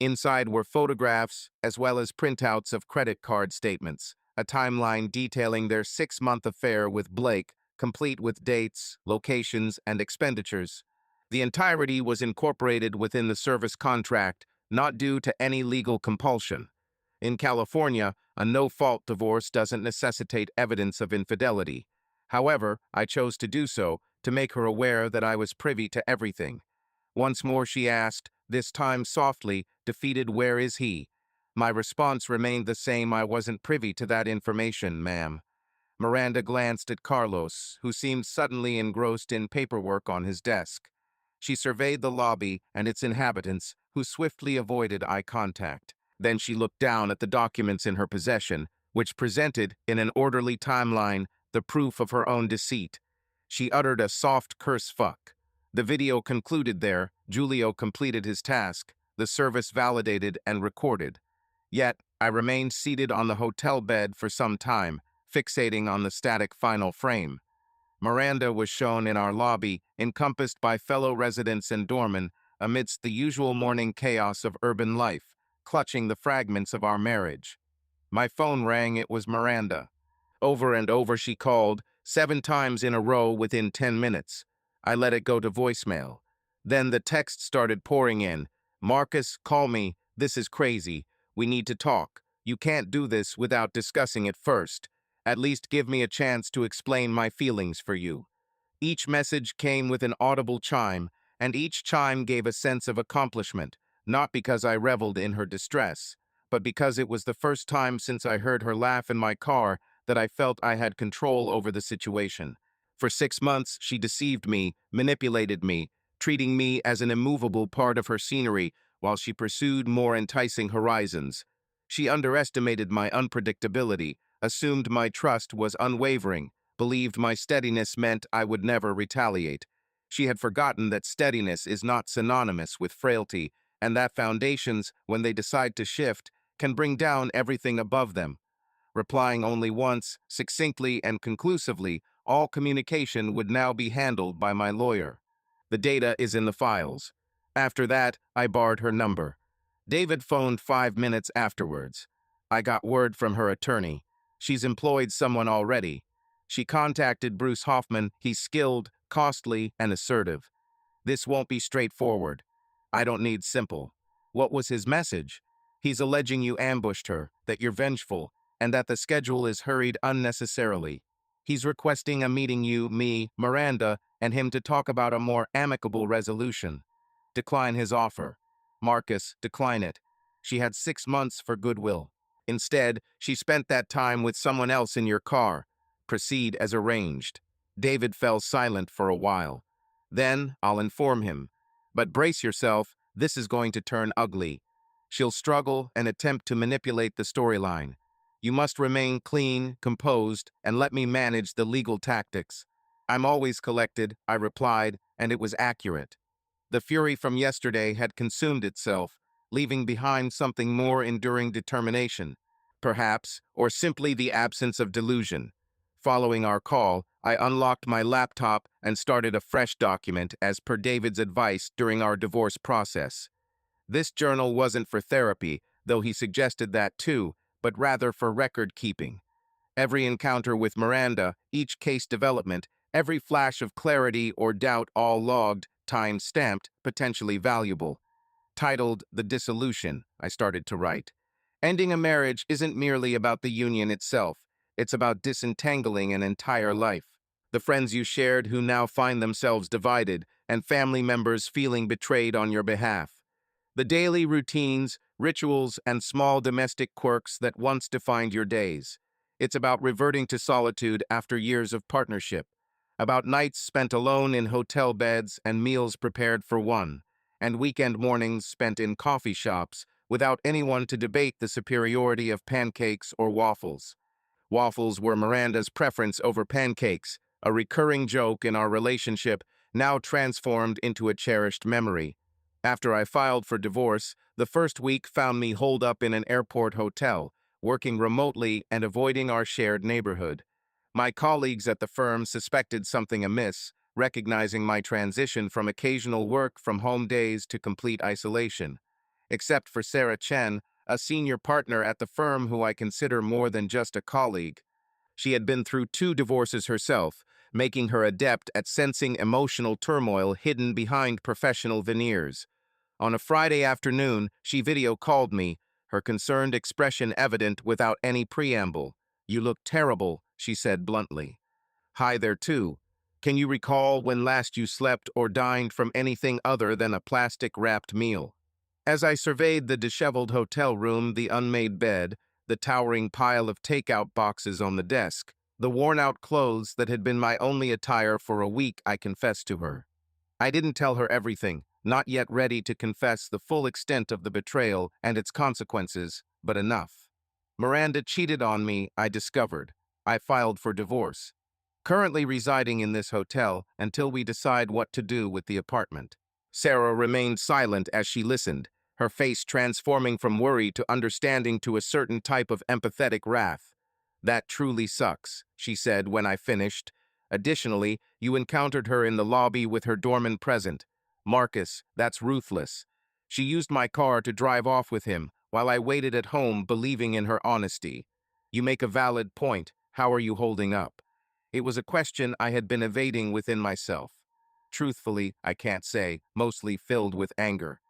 Inside were photographs, as well as printouts of credit card statements, a timeline detailing their 6-month affair with Blake, complete with dates, locations, and expenditures. The entirety was incorporated within the service contract, not due to any legal compulsion. In California, a no-fault divorce doesn't necessitate evidence of infidelity. However, I chose to do so to make her aware that I was privy to everything. Once more she asked, this time softly, defeated, "Where is he?" My response remained the same: "I wasn't privy to that information, ma'am." Miranda glanced at Carlos, who seemed suddenly engrossed in paperwork on his desk. She surveyed the lobby and its inhabitants, who swiftly avoided eye contact. Then she looked down at the documents in her possession, which presented, in an orderly timeline, the proof of her own deceit. She uttered a soft curse, "Fuck." The video concluded there. Julio completed his task, the service validated and recorded. Yet, I remained seated on the hotel bed for some time, fixating on the static final frame. Miranda was shown in our lobby, encompassed by fellow residents and doormen, amidst the usual morning chaos of urban life, clutching the fragments of our marriage. My phone rang. It was Miranda. Over and over she called, 7 times in a row within 10 minutes. I let it go to voicemail. Then the text started pouring in. "Marcus, call me. This is crazy. We need to talk. You can't do this without discussing it first. At least give me a chance to explain my feelings for you." Each message came with an audible chime, and each chime gave a sense of accomplishment, not because I reveled in her distress, but because it was the first time since I heard her laugh in my car that I felt I had control over the situation. For 6 months, she deceived me, manipulated me, treating me as an immovable part of her scenery while she pursued more enticing horizons. She underestimated my unpredictability, assumed my trust was unwavering, believed my steadiness meant I would never retaliate. She had forgotten that steadiness is not synonymous with frailty, and that foundations, when they decide to shift, can bring down everything above them. Replying only once, succinctly and conclusively, all communication would now be handled by my lawyer. The data is in the files. After that, I barred her number. David phoned 5 minutes afterwards. I got word from her attorney. She's employed someone already. She contacted Bruce Hoffman. He's skilled, costly, and assertive. This won't be straightforward. I don't need simple. What was his message? He's alleging you ambushed her, that you're vengeful, and that the schedule is hurried unnecessarily. He's requesting a meeting you, me, Miranda, and him to talk about a more amicable resolution. Decline his offer. Marcus, decline it. She had 6 months for goodwill. Instead, she spent that time with someone else in your car. Proceed as arranged. David fell silent for a while. Then I'll inform him. But brace yourself, this is going to turn ugly. She'll struggle and attempt to manipulate the storyline. You must remain clean, composed, and let me manage the legal tactics. I'm always collected, I replied, and it was accurate. The fury from yesterday had consumed itself, leaving behind something more enduring: determination, perhaps, or simply the absence of delusion. Following our call, I unlocked my laptop and started a fresh document as per David's advice during our divorce process. This journal wasn't for therapy, though he suggested that too, but rather for record keeping. Every encounter with Miranda, each case development, every flash of clarity or doubt all logged, time-stamped, potentially valuable. Titled The Dissolution, I started to write. Ending a marriage isn't merely about the union itself. It's about disentangling an entire life. The friends you shared who now find themselves divided, and family members feeling betrayed on your behalf. The daily routines, rituals, and small domestic quirks that once defined your days. It's about reverting to solitude after years of partnership. About nights spent alone in hotel beds and meals prepared for one, and weekend mornings spent in coffee shops without anyone to debate the superiority of pancakes or waffles. Waffles were Miranda's preference over pancakes, a recurring joke in our relationship, now transformed into a cherished memory. After I filed for divorce, the first week found me holed up in an airport hotel, working remotely and avoiding our shared neighborhood. My colleagues at the firm suspected something amiss, recognizing my transition from occasional work from home days to complete isolation. Except for Sarah Chen, a senior partner at the firm who I consider more than just a colleague. She had been through 2 divorces herself, making her adept at sensing emotional turmoil hidden behind professional veneers. On a Friday afternoon, she video called me, her concerned expression evident without any preamble. "You look terrible," she said bluntly. "Hi there too. Can you recall when last you slept or dined from anything other than a plastic-wrapped meal?" As I surveyed the disheveled hotel room, the unmade bed, the towering pile of takeout boxes on the desk, the worn-out clothes that had been my only attire for a week, I confessed to her. I didn't tell her everything, not yet ready to confess the full extent of the betrayal and its consequences, but enough. Miranda cheated on me, I discovered. I filed for divorce. Currently residing in this hotel until we decide what to do with the apartment. Sarah remained silent as she listened, her face transforming from worry to understanding to a certain type of empathetic wrath. "That truly sucks," she said when I finished. "Additionally, you encountered her in the lobby with her doorman present. Marcus, that's ruthless. She used my car to drive off with him while I waited at home believing in her honesty. You make a valid point. How are you holding up?" It was a question I had been evading within myself. Truthfully, I can't say, mostly filled with anger.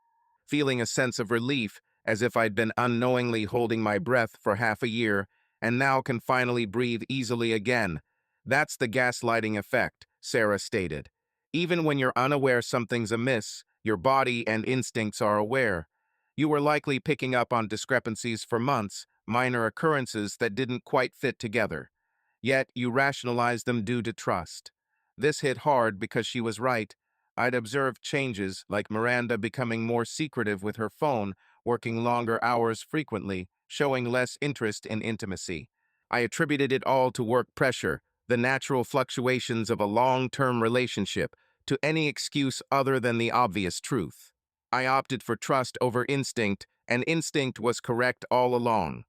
Feeling a sense of relief, as if I'd been unknowingly holding my breath for half a year, and now can finally breathe easily again. "That's the gaslighting effect," Sarah stated. "Even when you're unaware something's amiss, your body and instincts are aware. You were likely picking up on discrepancies for months, minor occurrences that didn't quite fit together. Yet you rationalized them due to trust. This hit hard because she was right. I'd observed changes, like Miranda becoming more secretive with her phone, working longer hours frequently, showing less interest in intimacy. I attributed it all to work pressure, the natural fluctuations of a long-term relationship, to any excuse other than the obvious truth. I opted for trust over instinct, and instinct was correct all along.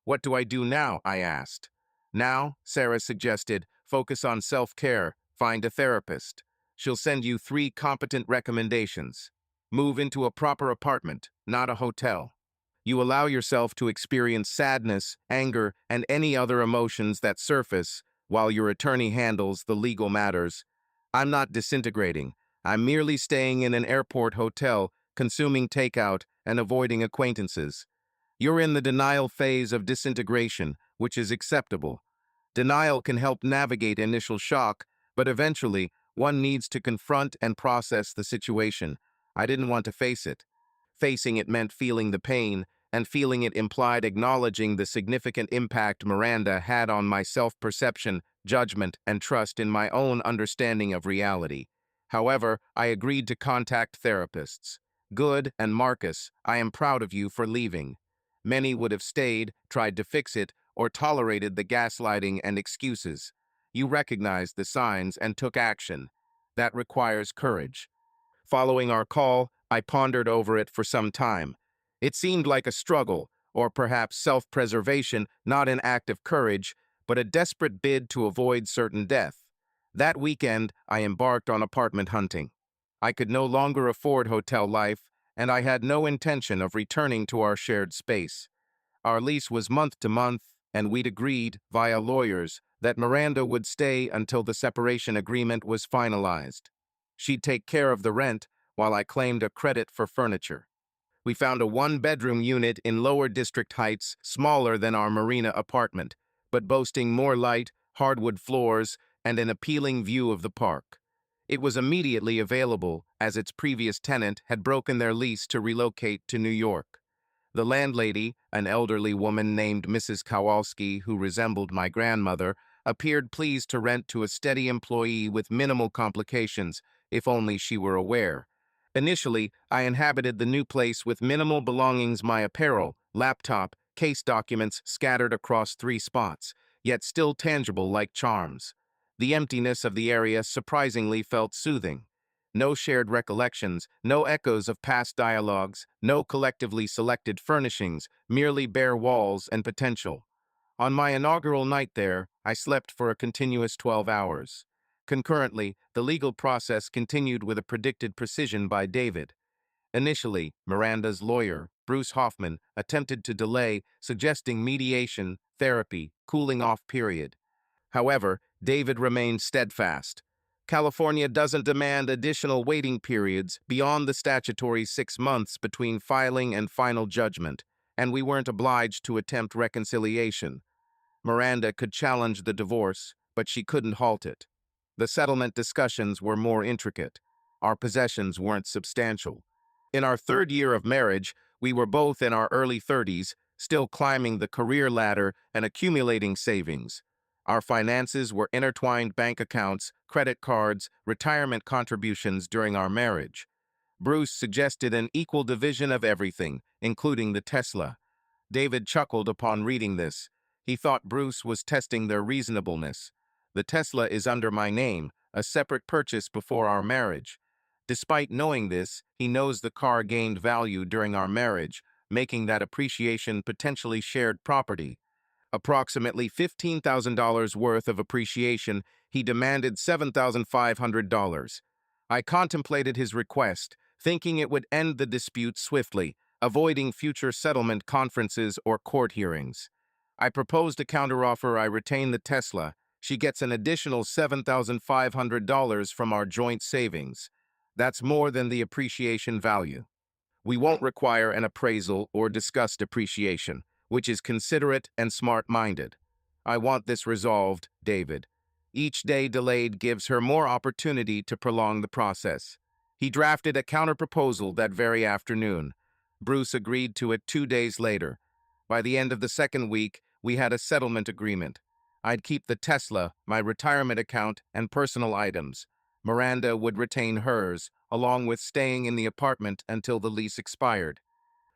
"What do I do now?" I asked. "Now," Sarah suggested, "focus on self-care, find a therapist. She'll send you 3 competent recommendations. Move into a proper apartment, not a hotel. You allow yourself to experience sadness, anger, and any other emotions that surface while your attorney handles the legal matters. I'm not disintegrating. I'm merely staying in an airport hotel, consuming takeout, and avoiding acquaintances. You're in the denial phase of disintegration, which is acceptable. Denial can help navigate initial shock, but eventually, one needs to confront and process the situation. I didn't want to face it. Facing it meant feeling the pain, and feeling it implied acknowledging the significant impact Miranda had on my self-perception, judgment, and trust in my own understanding of reality. However, I agreed to contact therapists. Good, and Marcus, I am proud of you for leaving. Many would have stayed, tried to fix it, or tolerated the gaslighting and excuses. You recognized the signs and took action. That requires courage. Following our call, I pondered over it for some time. It seemed like a struggle, or perhaps self-preservation, not an act of courage, but a desperate bid to avoid certain death. That weekend, I embarked on apartment hunting. I could no longer afford hotel life, and I had no intention of returning to our shared space. Our lease was month to month, and we'd agreed, via lawyers, that Miranda would stay until the separation agreement was finalized. She'd take care of the rent while I claimed a credit for furniture. We found a one-bedroom unit in Lower District Heights, smaller than our marina apartment, but boasting more light, hardwood floors, and an appealing view of the park. It was immediately available, as its previous tenant had broken their lease to relocate to New York. The landlady, an elderly woman named Mrs. Kowalski who resembled my grandmother, appeared pleased to rent to a steady employee with minimal complications, if only she were aware. Initially, I inhabited the new place with minimal belongings, my apparel, laptop, case documents scattered across 3 spots, yet still tangible like charms. The emptiness of the area surprisingly felt soothing. No shared recollections, no echoes of past dialogues, no collectively selected furnishings, merely bare walls and potential. On my inaugural night there, I slept for a continuous 12 hours. Concurrently, the legal process continued with a predicted precision by David. Initially, Miranda's lawyer, Bruce Hoffman, attempted to delay, suggesting mediation, therapy, cooling off period. However, David remained steadfast. California doesn't demand additional waiting periods beyond the statutory 6 months between filing and final judgment, and we weren't obliged to attempt reconciliation. Miranda could challenge the divorce, but she couldn't halt it. The settlement discussions were more intricate. Our possessions weren't substantial. In our 3rd year of marriage, we were both in our early 30s, still climbing the career ladder and accumulating savings. Our finances were intertwined bank accounts, credit cards, retirement contributions during our marriage. Bruce suggested an equal division of everything, including the Tesla. David chuckled upon reading this. He thought Bruce was testing their reasonableness. The Tesla is under my name, a separate purchase before our marriage. Despite knowing this, he knows the car gained value during our marriage, making that appreciation potentially shared property. Approximately $15,000 worth of appreciation, he demanded $7,500. I contemplated his request, thinking it would end the dispute swiftly, avoiding future settlement conferences or court hearings. I proposed a counteroffer. I retain the Tesla. She gets an additional $7,500 from our joint savings. That's more than the appreciation value. We won't require an appraisal or discuss depreciation, which is considerate and smart-minded. I want this resolved, David. Each day delayed gives her more opportunity to prolong the process. He drafted a counterproposal that very afternoon. Bruce agreed to it 2 days later. By the end of the 2nd week, we had a settlement agreement. I'd keep the Tesla, my retirement account, and personal items. Miranda would retain hers, along with staying in the apartment until the lease expired.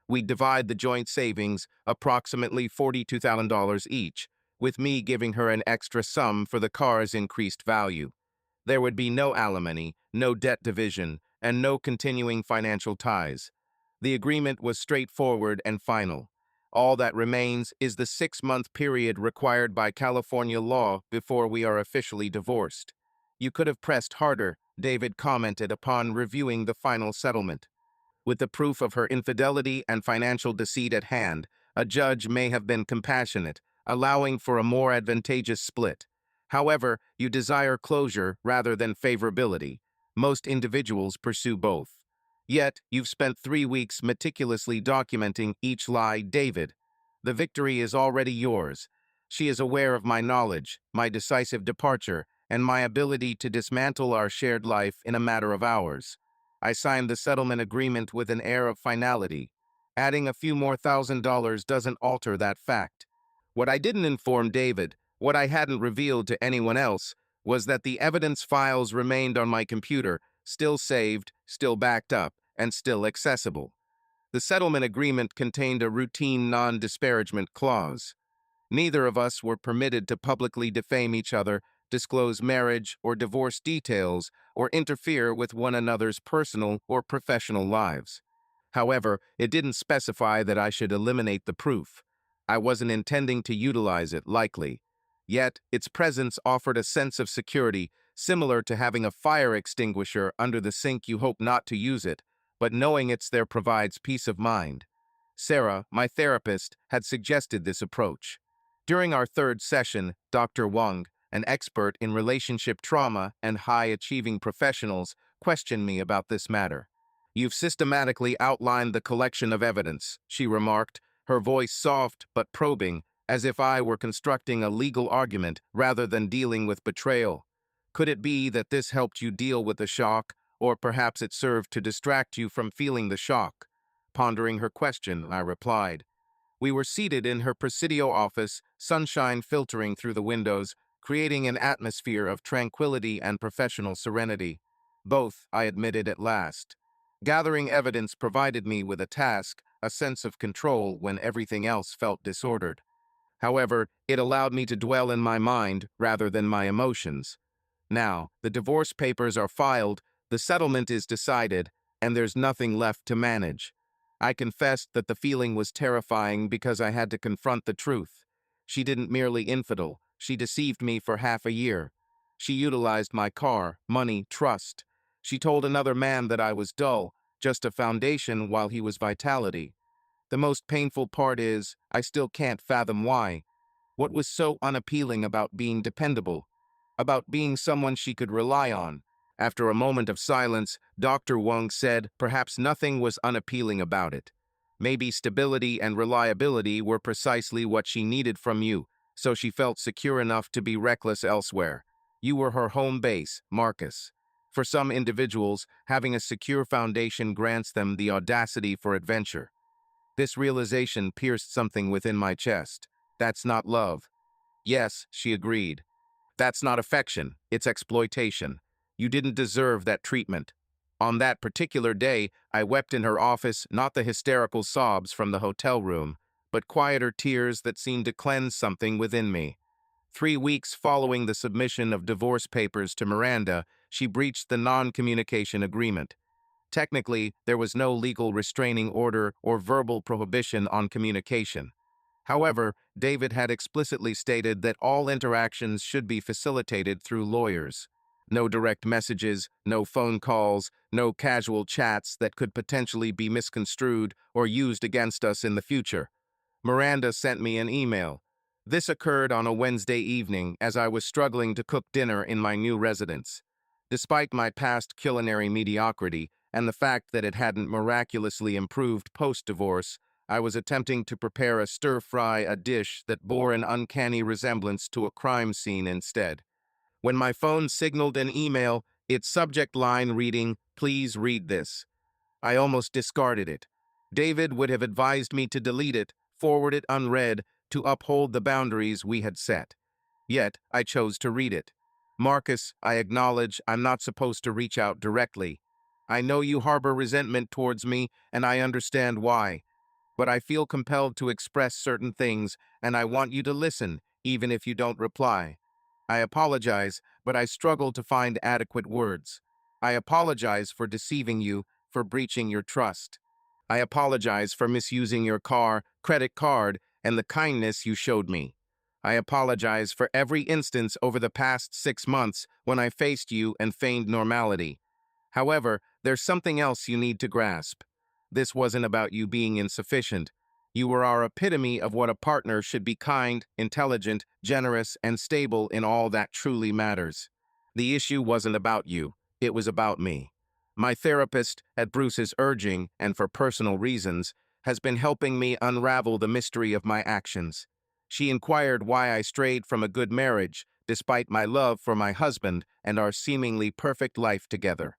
We'd divide the joint savings, approximately $42,000 each, with me giving her an extra sum for the car's increased value. There would be no alimony, no debt division, and no continuing financial ties. The agreement was straightforward and final. All that remains is the 6-month period required by California law before we are officially divorced. You could have pressed harder, David commented upon reviewing the final settlement. With the proof of her infidelity and financial deceit at hand, a judge may have been compassionate, allowing for a more advantageous split. However, you desire closure rather than favorability. Most individuals pursue both. Yet, you've spent 3 weeks meticulously documenting each lie, David. The victory is already yours. She is aware of my knowledge, my decisive departure, and my ability to dismantle our shared life in a matter of hours. I signed the settlement agreement with an air of finality. Adding a few more $1,000 doesn't alter that fact. What I didn't inform David, what I hadn't revealed to anyone else, was that the evidence files remained on my computer, still saved, still backed up, and still accessible. The settlement agreement contained a routine non-disparagement clause. Neither of us were permitted to publicly defame each other, disclose marriage or divorce details, or interfere with one another's personal or professional lives. However, it didn't specify that I should eliminate the proof. I wasn't intending to utilize it, likely. Yet, its presence offered a sense of security, similar to having a fire extinguisher under the sink. You hope not to use it, but knowing it's there provides peace of mind. Sarah, my therapist, had suggested this approach. During our third session, Dr. Wang, an expert in relationship trauma and high-achieving professionals, questioned me about this matter. "You've systematically outlined the collection of evidence," she remarked, her voice soft but probing, as if I were constructing a legal argument rather than dealing with betrayal. "Could it be that this helped you deal with the shock, or perhaps it served to distract you from feeling the shock?" Pondering her question, I replied. We were seated in her Presidio office, sunshine filtering through the windows, creating an atmosphere of tranquility and professional serenity. "Both," I admitted at last. Gathering evidence provided me with a task, a sense of control when everything else felt disordered. However, it allowed me to dwell in my mind rather than my emotions. Now, the divorce papers are filed, the settlement is decided, and there's nothing left to manage. I confessed that the feeling was terrifying because I had to confront the truth. She didn't merely infidel, she deceived me for half a year. She utilized my car, money, trust. She told another man that I was dull, just a foundation while he was vitality. The most painful part is, I still can't fathom why. What was so unappealing about being dependable? About being someone she could rely on? After a moment of silence, Dr. Wang said perhaps nothing was unappealing about it. Maybe stability and reliability were precisely what she needed from you, so she felt secure enough to be reckless elsewhere. You were her home base, Marcus. For some individuals, having a secure foundation grants them the audacity for adventure. This realization pierced something within my chest. That's not love. Yes, she agreed. That's not affection, it's exploitation. You didn't deserve that treatment. On that particular day, I wept in her office, not the hysterical sobs from the hotel room, but quieter tears that seemed to cleanse something within me. 3 weeks following the submission of divorce papers to Miranda, she breached the non-communication agreement. Technically, there was no legal restraining order or verbal prohibition on communication. However, David had explicitly stated that all interactions should be facilitated through lawyers. No direct messages, no phone calls, no casual chats that could potentially be misconstrued or used against us in the future. Miranda sent me an email. This occurred on a Wednesday evening as I was struggling to cook dinner in my new residence. Despite my past culinary mediocrity and the fact that it hadn't miraculously improved post-divorce, I was attempting to prepare a stir-fry, a dish that bore an uncanny resemblance to a crime scene instead. When my phone signaled an email, its subject line reading, "Please read this," I almost discarded it. David would have advised me to delete it, forward it unread, to uphold the boundaries we had set. Yet, I chose to read it. "Marcus, I acknowledge I'm not supposed to reach out directly. I know you harbor resentment towards me, and I understand why. But I feel compelled to express certain things, and I want you to listen, even if you don't reply. I apologize, but I struggle to find adequate words. I apologize for deceiving you, for breaching your trust. I apologize for misusing your car, credit card, and the kindness you showed me. I apologize for every instance over the past 6 months when I faced you and feigned normality. However, there's something else you need to grasp. This wasn't about you being insufficient. You were our epitome of what a partner should be: kind, intelligent, generous, and stable in all that truly matters. The issue wasn't about you. It was about me. My therapist, at Bruce's urging and for personal reasons, has been helping me unravel the mystery of my actions. She inquired why I strayed from a good marriage, despite my love for my husband and our seemingly perfect life together.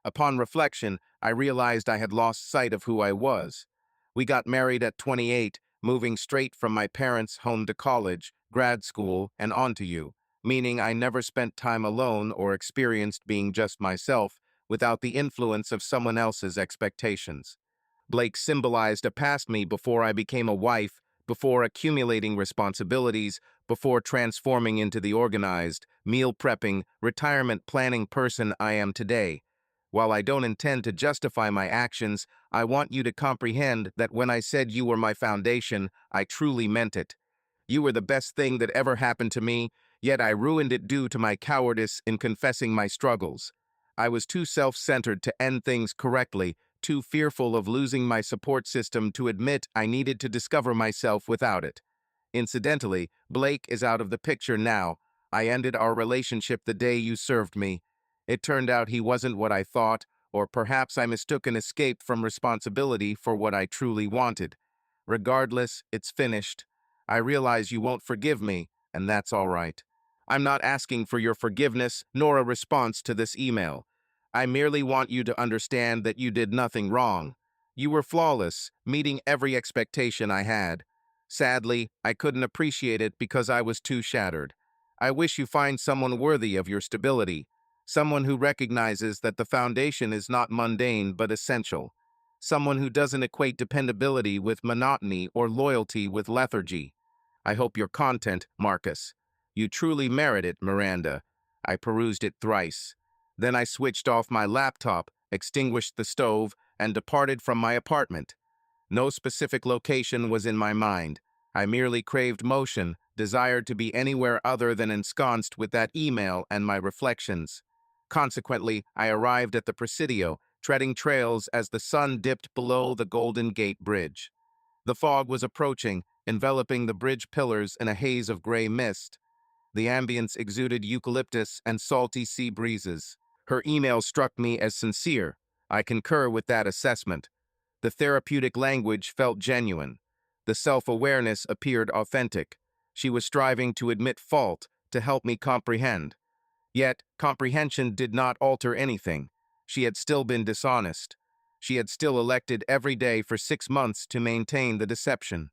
Upon reflection, I realized I had lost sight of who I was. We got married at 28, moving straight from my parents' home to college, grad school, and onto you, meaning I never spent time alone or experienced being just myself without the influence of someone else's expectations. Blake symbolized a past me before I became a wife, before accumulating responsibilities, before transforming into the organized, meal prepping, retirement planning person I am today. While I don't intend to justify my actions, I want you to comprehend that when I said you were my foundation, I truly meant it. You were the best thing that ever happened to me, yet I ruined it due to my cowardice in confessing my struggles. I was too self-centered to end things correctly, too fearful of losing my support system to admit I needed to discover myself without it. Incidentally, Blake is out of the picture now. I ended our relationship the day you served me. It turned out he wasn't what I thought, or perhaps I mistook an escape from responsibility for what I truly wanted. Regardless, it's finished. I realize you won't forgive me, and that's all right. I'm not asking for your forgiveness nor a response to this email. I merely want you to understand that you did nothing wrong. You were flawless, meeting every expectation I had. Sadly, I couldn't appreciate it because I was too shattered. I wish you find someone worthy of your stability, someone who recognizes that the foundation is not mundane but essential, someone who doesn't equate dependability with monotony or loyalty with lethargy. I hope your content, Marcus. You truly merit it, Miranda. I perused it thrice. Then I switched off my laptop, extinguished the stove, and departed from my apartment. No specific location was in my mind. I merely craved motion, desired to be anywhere other than ensconced with that email and my reflections. Consequently, I arrived at the Presidio, treading trails as the sun dipped below the Golden Gate Bridge. The fog was approaching, enveloping the bridge pillars in a haze of gray mist. The ambience exuded eucalyptus and salty sea breezes. Her email struck me as sincere. I concur with that assessment. The therapeutic language felt genuine. The self-awareness appeared authentic. She was striving to admit fault, to help me comprehend. Yet, comprehension did not alter anything. She had still been dishonest. She had still elected every day for 6 months to maintain the deception.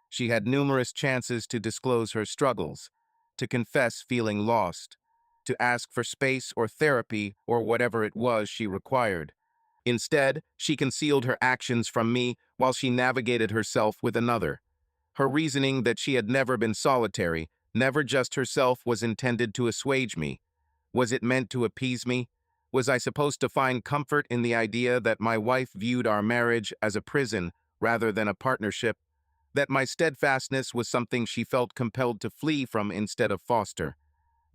She had numerous chances to disclose her struggles, to confess feeling lost, to ask for space or therapy or whatever it was she required. Instead, she concealed her actions from me while she navigated herself with another. Her reasoning that she had never been solitary, never just herself, was intended to assuage me. Was it meant to appease me? Was I supposed to find comfort in the idea that my wife viewed our marriage as a prison rather than a partnership? That my steadfastness was something she felt compelled to flee from instead of foster?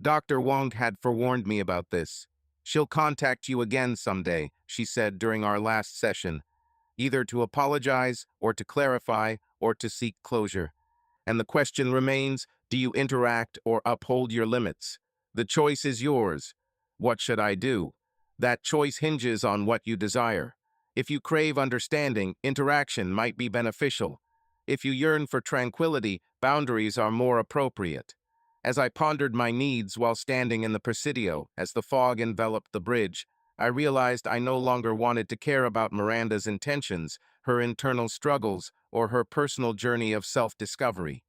Dr. Wong had forewarned me about this. She'll contact you again someday, she said during our last session, either to apologize or to clarify or to seek closure. And the question remains, do you interact or uphold your limits? The choice is yours. What should I do? That choice hinges on what you desire. If you crave understanding, interaction might be beneficial. If you yearn for tranquility, boundaries are more appropriate. As I pondered my needs while standing in the Presidio, as the fog enveloped the bridge, I realized I no longer wanted to care about Miranda's intentions, her internal struggles, or her personal journey of self-discovery.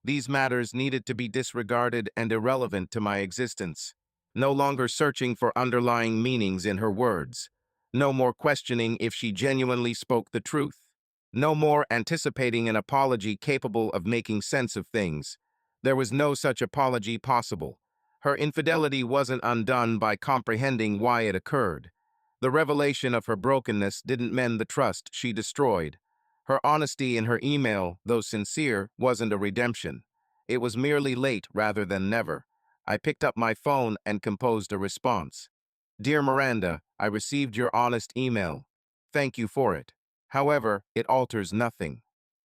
These matters needed to be disregarded and irrelevant to my existence. No longer searching for underlying meanings in her words. No more questioning if she genuinely spoke the truth. No more anticipating an apology capable of making sense of things. There was no such apology possible. Her infidelity wasn't undone by comprehending why it occurred. The revelation of her brokenness didn't mend the trust she destroyed. Her honesty in her email, though sincere, wasn't a redemption. It was merely late rather than never. I picked up my phone and composed a response. Dear Miranda, I received your honest email. Thank you for it. However, it alters nothing.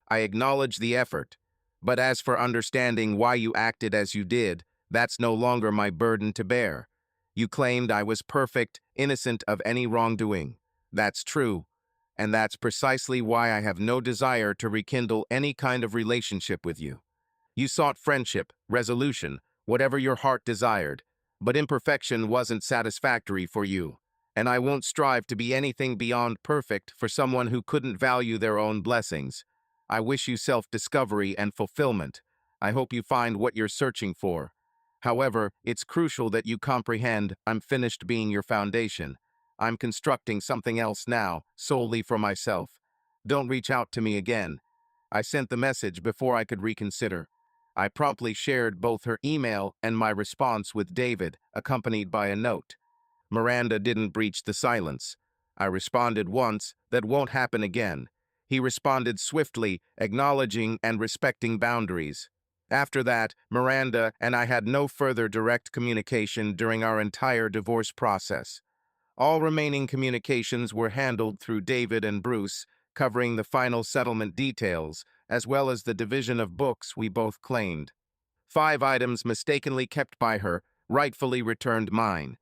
I acknowledge the effort, but as for understanding why you acted as you did, that's no longer my burden to bear. You claimed I was perfect, innocent of any wrongdoing. That's true, and that's precisely why I have no desire to rekindle any kind of relationship with you. You sought friendship, resolution, whatever your heart desired, but imperfection wasn't satisfactory for you, and I won't strive to be anything beyond perfect for someone who couldn't value their own blessings. I wish you self-discovery and fulfillment. I hope you find what you're searching for. However, it's crucial that you comprehend I'm finished being your foundation. I'm constructing something else now, solely for myself. Don't reach out to me again. I sent the message before I could reconsider. I promptly shared both her email and my response with David, accompanied by a note. Miranda didn't breach the silence. I responded once, that won't happen again. He responded swiftly, acknowledging and respecting boundaries. After that, Miranda and I had no further direct communication during our entire divorce process. All remaining communications were handled through David and Bruce, covering the final settlement details, as well as the division of books we both claimed. 5 items mistakenly kept by her, rightfully returned mine.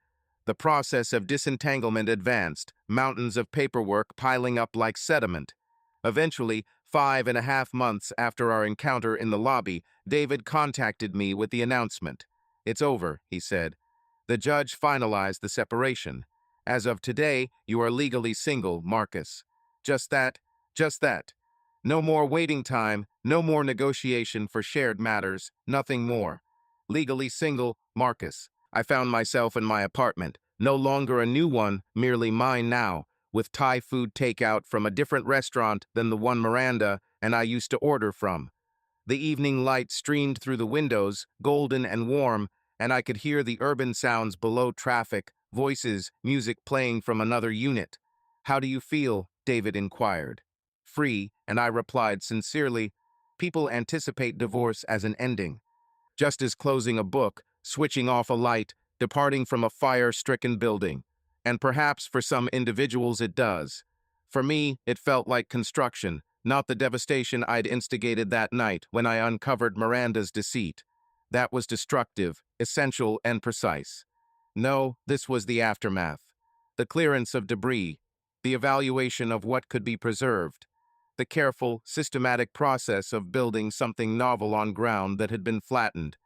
The process of disentanglement advanced, mountains of paperwork piling up like sediment. Eventually, 5.5 months after our encounter in the lobby, David contacted me with the announcement. "It's over," he said. "The judge finalized the separation. As of today, you are legally single, Marcus." Just that, just that. No more waiting time, no more negotiation for shared matters, nothing more. Legally single, Marcus. I found myself in my apartment, no longer a new one, merely mine now, with Thai food takeout from a different restaurant than the one Miranda and I used to order from. The evening light streamed through the windows, golden and warm, and I could hear the urban sounds below traffic, voices, music playing from another unit. "How do you feel?" David inquired. "Free," and I replied sincerely. "People anticipate divorce as an ending, just as closing a book, switching off a light, departing from a fire-stricken building. And perhaps for some individuals it does. For me, it felt like construction, not the devastation I'd instigated that night when I uncovered Miranda's deceit. That was destructive, essential, and precise. No, this was the aftermath. The clearance of debris, the evaluation of what could be preserved, the careful, systematic process of building something novel on ground that had been flattened.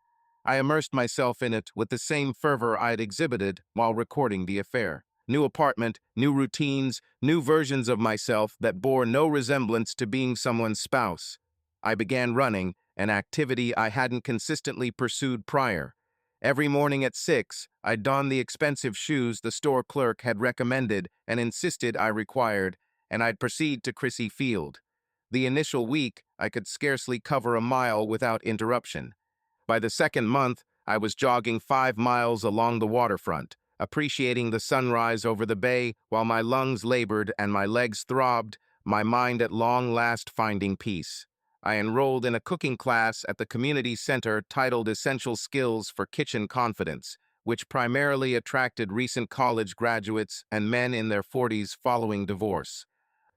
I immersed myself in it with the same fervor I'd exhibited while recording the affair. New apartment, new routines, new versions of myself that bore no resemblance to being someone's spouse. I began running, an activity I hadn't consistently pursued prior. Every morning at 6, I'd don the expensive shoes the store clerk had recommended and insisted I required, and I'd proceed to Crissy Field. The initial week, I could scarcely cover a mile without interruption. By the second month, I was jogging 5 miles along the waterfront, appreciating the sunrise over the bay while my lungs labored and my legs throbbed, my mind at long last finding peace. I enrolled in a cooking class at the community center titled Essential Skills for Kitchen Confidence, which primarily attracted recent college graduates and men in their 40s following divorce.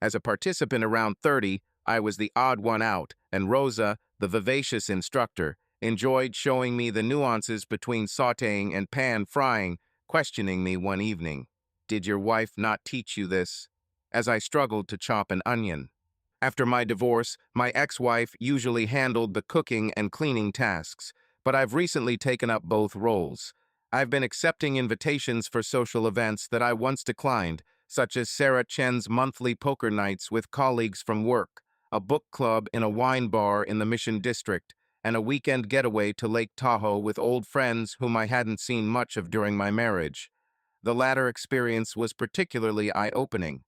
As a participant around 30, I was the odd one out, and Rosa, the vivacious instructor, enjoyed showing me the nuances between sautéing and pan-frying, questioning me one evening. "Did your wife not teach you this?" As I struggled to chop an onion. After my divorce, my ex-wife usually handled the cooking and cleaning tasks, but I've recently taken up both roles. I've been accepting invitations for social events that I once declined, such as Sarah Chen's monthly poker nights with colleagues from work, a book club in a wine bar in the Mission District, and a weekend getaway to Lake Tahoe with old friends whom I hadn't seen much of during my marriage. The latter experience was particularly eye-opening.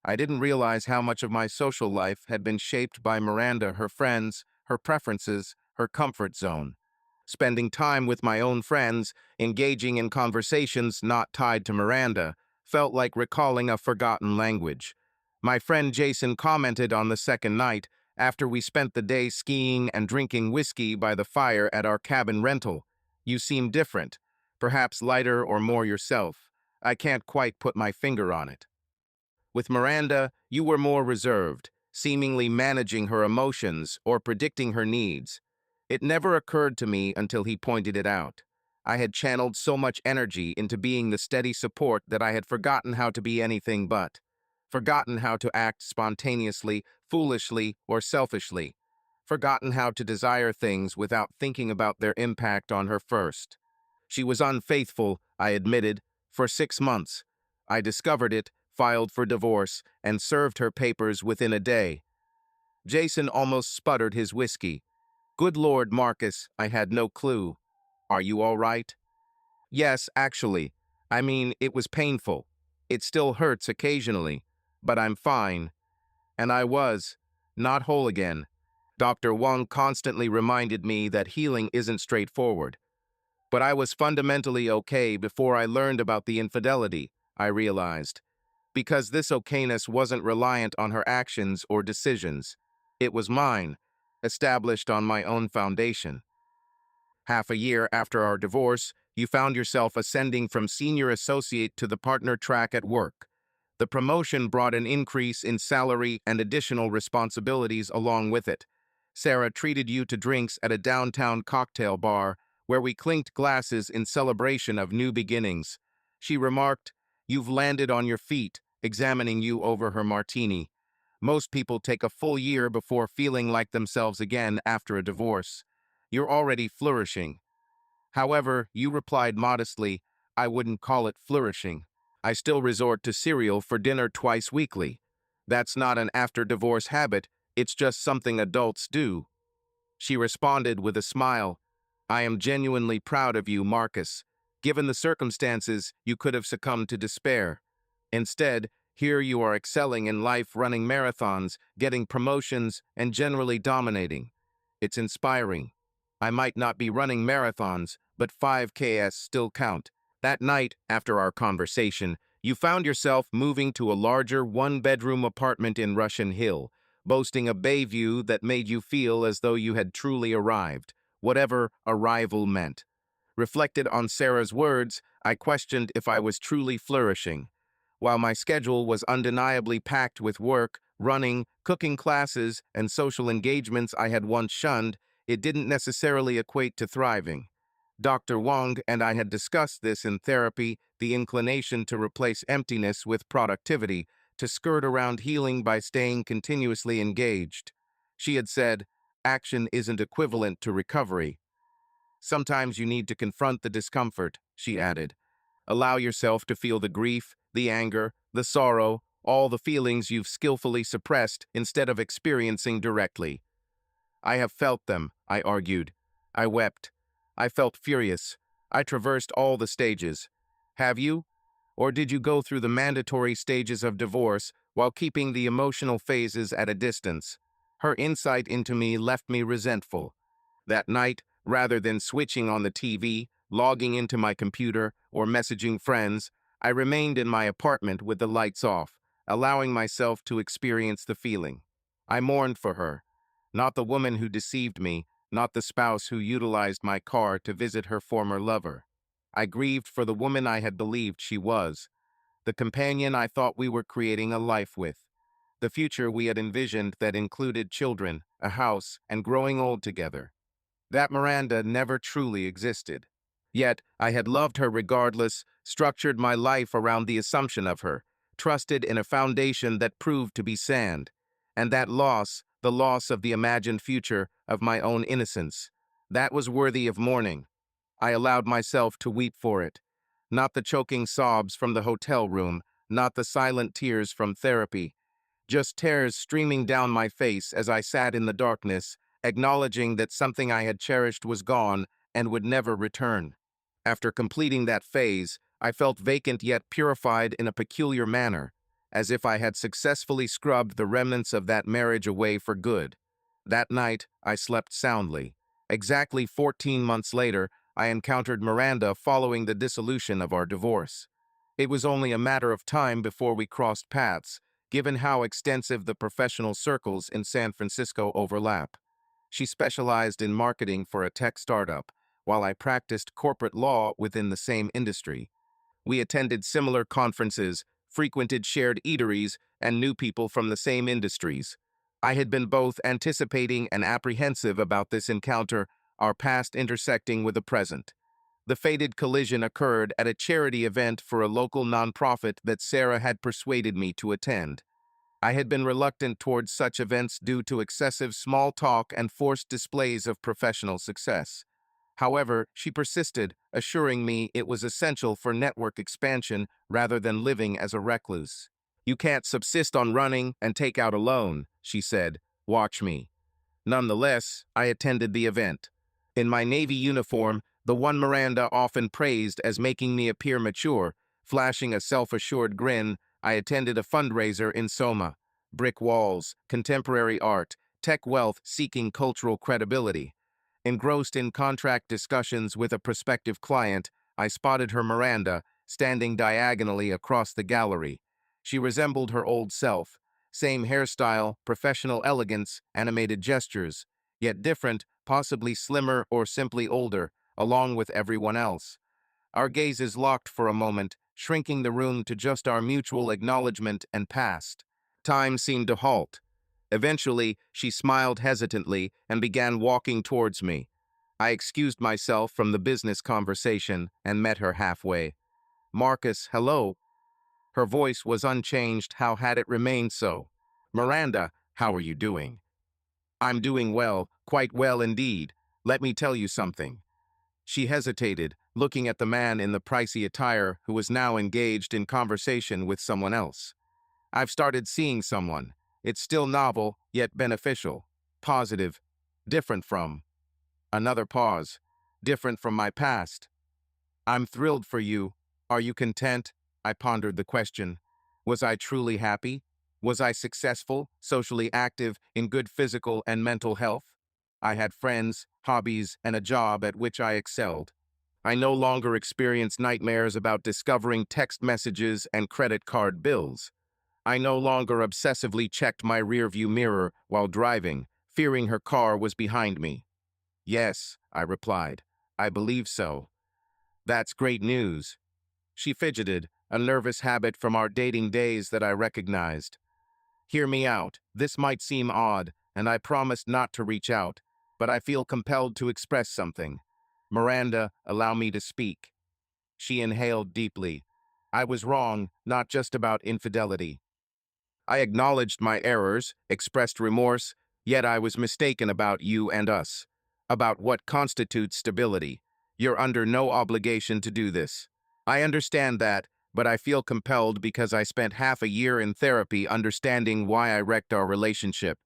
I didn't realize how much of my social life had been shaped by Miranda, her friends, her preferences, her comfort zone. Spending time with my own friends, engaging in conversations not tied to Miranda, felt like recalling a forgotten language. My friend Jason commented on the second night, after we spent the day skiing and drinking whiskey by the fire at our cabin rental. "You seem different, perhaps lighter or more yourself. I can't quite put my finger on it." With Miranda, you were more reserved, seemingly managing her emotions or predicting her needs. It never occurred to me until he pointed it out. I had channeled so much energy into being the steady support that I had forgotten how to be anything but. Forgotten how to act spontaneously, foolishly, or selfishly. Forgotten how to desire things without thinking about their impact on her first. She was unfaithful, I admitted, for 6 months. I discovered it, filed for divorce, and served her papers within a day. Jason almost sputtered his whiskey. "Good Lord, Marcus, I had no clue. Are you all right?" "Yes, actually. I mean, it was painful. It still hurts occasionally, but I'm fine." And I was, not whole again. Dr. Wang constantly reminded me that healing isn't straightforward. But I was fundamentally okay before I learned about the infidelity, I realized. Because this okayness wasn't reliant on her actions or decisions. It was mine, established on my own foundation. Half a year after our divorce, you found yourself ascending from senior associate to the partner track at work. The promotion brought an increase in salary and additional responsibilities along with it. Sarah treated you to drinks at a downtown cocktail bar where we clinked glasses in celebration of new beginnings. She remarked, "You've landed on your feet," examining you over her martini. Most people take a full year before feeling like themselves again after a divorce. You're already flourishing. However, you replied modestly, "I wouldn't call it flourishing. I still resort to cereal for dinner twice weekly. That's not an after-divorce habit, it's just something adults do." She responded with a smile, "I am genuinely proud of you, Marcus. Given the circumstances, you could have succumbed to despair. Instead, here you are excelling in life, running marathons, getting promotions, and generally dominating. It's inspiring. I might not be running marathons, but 5Ks still count." That night, after our conversation, you found yourself moving to a larger one-bedroom apartment in Russian Hill, boasting a bay view that made you feel as though you had truly arrived, whatever arrival meant. Reflected on Sarah's words, I questioned if I was truly flourishing. While my schedule was undeniably packed with work, running, cooking classes, and social engagements I had once shunned, it didn't necessarily equate to thriving. Dr. Wong and I had discussed this in therapy, the inclination to replace emptiness with productivity, to skirt around healing by staying continuously engaged. She had said, "Action isn't equivalent to recovery. Sometimes you need to confront the discomfort," she added. "Allow yourself to feel the grief, the anger, the sorrow, all the feelings you've skillfully suppressed instead of experiencing directly." "I have felt them," I argued. "I wept. I felt furious. I traversed all the stages. Have you? Or did you go through the mandatory stages of divorce while keeping the emotional phases at a distance?" Her insight into me left me resentful. That night, rather than switching on the TV, logging into my computer, or messaging friends, I remained in my apartment with the lights off, allowing myself to experience the feeling. I mourned for her. Not the woman who deceived me, not the spouse who utilized my car to visit her former lover. I grieved for the woman I had believed she was, the companion I thought we were creating a life with, the future we had envisioned that included children, a house, and growing old together. That Miranda never truly existed. Yet, I had loved her regardless, structured my life around the assumption of her, trusted in a foundation that proved to be sand. And that loss, the loss of the imagined future, of my own innocence, that was worthy of mourning. I allowed myself to weep for it. Not the choking sobs from the hotel room, not the silent tears from therapy, just tears streaming down my face as I sat in the darkness, acknowledging that something I had cherished was gone and would never return. After completing that phase, I felt vacant yet purified in a peculiar manner, as if I had successfully scrubbed the remnants of that marriage away for good. That night, I slept soundly. Exactly 14 months later, I encountered Miranda following the dissolution of our divorce. It was only a matter of time before we crossed paths, given how extensive the professional circles in San Francisco overlap. She specialized in marketing for a tech startup, while I practiced corporate law within the same industry. We attended similar conferences, frequented shared eateries, and knew people from the same industries. I had been both anticipating and apprehensive about this encounter, our past intersecting with the present. The fated collision occurred at a charity event for a local nonprofit that Sarah had persuaded me to attend. I had been reluctant towards such events due to excessive small talk and forced displays of professional success. However, she persisted, assuring me it was essential for network expansion rather than living as a recluse. "You can't subsist on running and take out a loan," she said. "Watch me." Nonetheless, I attended the event. In my Navy uniform, the one Miranda often praised as making me appear mature, flashing a self-assured grin, I attended a fundraiser in Soma. Brick walls, contemporary art, tech wealth seeking cultural credibility. Engrossed in contract discussions with a prospective client, I spotted her Miranda, standing diagonally across the gallery. She resembled her old self. Same hairstyle, professional elegance, animated gestures, yet different, possibly slimmer or simply older, along with everyone else. Our gazes locked for a moment, shrinking the room to just our mutual acknowledgement and past. Time seemed to halt. Eventually, she smiled hesitantly and began walking towards me. I excused myself from the business conversation and met her halfway. "Marcus, hello." Her voice was unchanged. How had it remained so? "Miranda, how are you doing?" "I'm doing well, quite well indeed. Let me tell you something." She hesitated, looking at the man in the pricey attire who was now engaged in conversation with someone else. "I've started seeing someone. It's still novel, yet beneficial. Positive. Different from." Another pause. "Different from my past." "I'm thrilled for you. Are you content?" I pondered the question. Was I truly happy? Was I successful, socially active, in good physical and mental health? I had friends, hobbies, and a job at which I excelled. I no longer experienced nightmares about discovering text messages and credit card bills. I no longer obsessively checked my rearview mirror while driving, fearing her car was behind me. "Yes," I replied. "I believe so." "That's great news." She fidgeted, a nervous habit from our dating days that I recognized. "Hear me out. This might seem odd, and I promised not to reach out, but I feel compelled to express something. Miranda, allow me to speak." She inhaled deeply. "I was wrong, not just about infidelity. I acknowledged my errors, expressed remorse, yet I was mistaken about you and us, about what constitutes stability. You're under no obligation to do this. I understand that, but I feel compelled because I spent half a year in therapy understanding why I wrecked our relationship.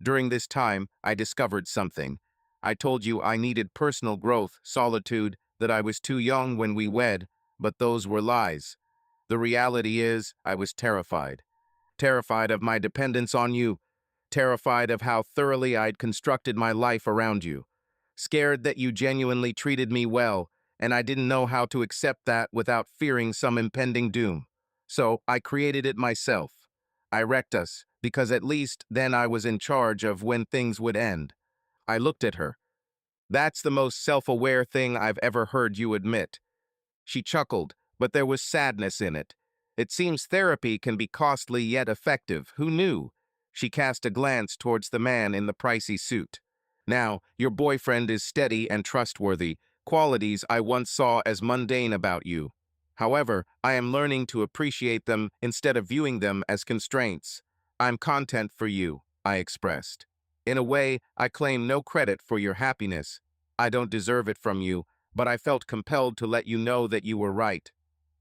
During this time, I discovered something. I told you I needed personal growth, solitude, that I was too young when we wed, but those were lies. The reality is, I was terrified. Terrified of my dependence on you, terrified of how thoroughly I'd constructed my life around you, scared that you genuinely treated me well, and I didn't know how to accept that without fearing some impending doom. So I created it myself. I wrecked us, because at least then I was in charge of when things would end. I looked at her. "That's the most self-aware thing I've ever heard you admit." She chuckled, but there was sadness in it. "It seems therapy can be costly yet effective. Who knew?" She cast a glance towards the man in the pricey suit. "Now, your boyfriend is steady and trustworthy, qualities I once saw as mundane about you. However, I am learning to appreciate them instead of viewing them as constraints. I'm content for you," I expressed. "In a way, I claim no credit for your happiness. I don't deserve it from you, but I felt compelled to let you know that you were right.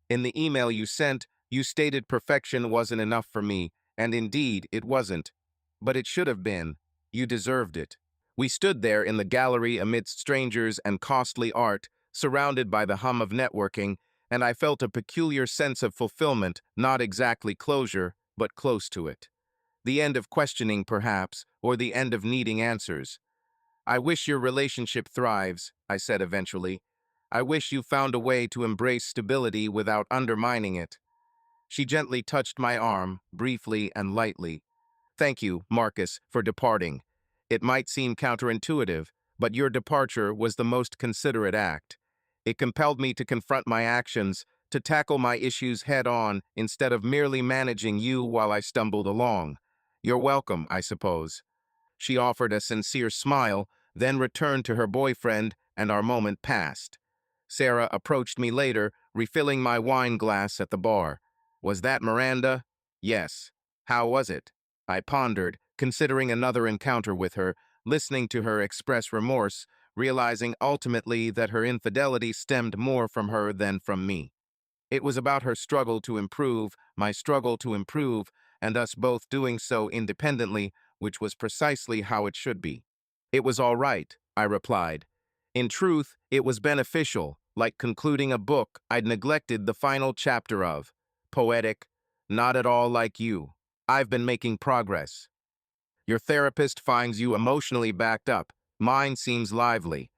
In the email you sent, you stated perfection wasn't enough for me, and indeed, it wasn't. But it should have been. You deserved it." We stood there in the gallery amidst strangers and costly art, surrounded by the hum of networking, and I felt a peculiar sense of fulfillment, not exactly closure, but close to it. The end of questioning, perhaps, or the end of needing answers. "I wish your relationship thrives," I said eventually. "I wish you found a way to embrace stability without undermining it." She gently touched my arm, briefly and lightly. "Thank you, Marcus, for departing. It might seem counterintuitive, but your departure was the most considerate act. It compelled me to confront my actions, to tackle my issues head-on instead of merely managing you while I stumbled along. You're welcome, I suppose." She offered a sincere smile, then returned to her boyfriend, and our moment passed. Sarah approached me later, refilling my wine glass at the bar. "Was that Miranda?" "Yes." "How was it?" I pondered, considering another encounter with her, listening to her express remorse, realizing ultimately that her infidelity stemmed more from her than from me. It was about her struggle to improve, my struggle to improve, and us both doing so independently, which was precisely how it should be. "It was all right," I replied. In truth, it was beneficial, like concluding a book I'd neglected the final chapter of. Poetic, not at all like you. "I've been making progress." "Your therapist finds you emotionally backed up. Mine seems lively."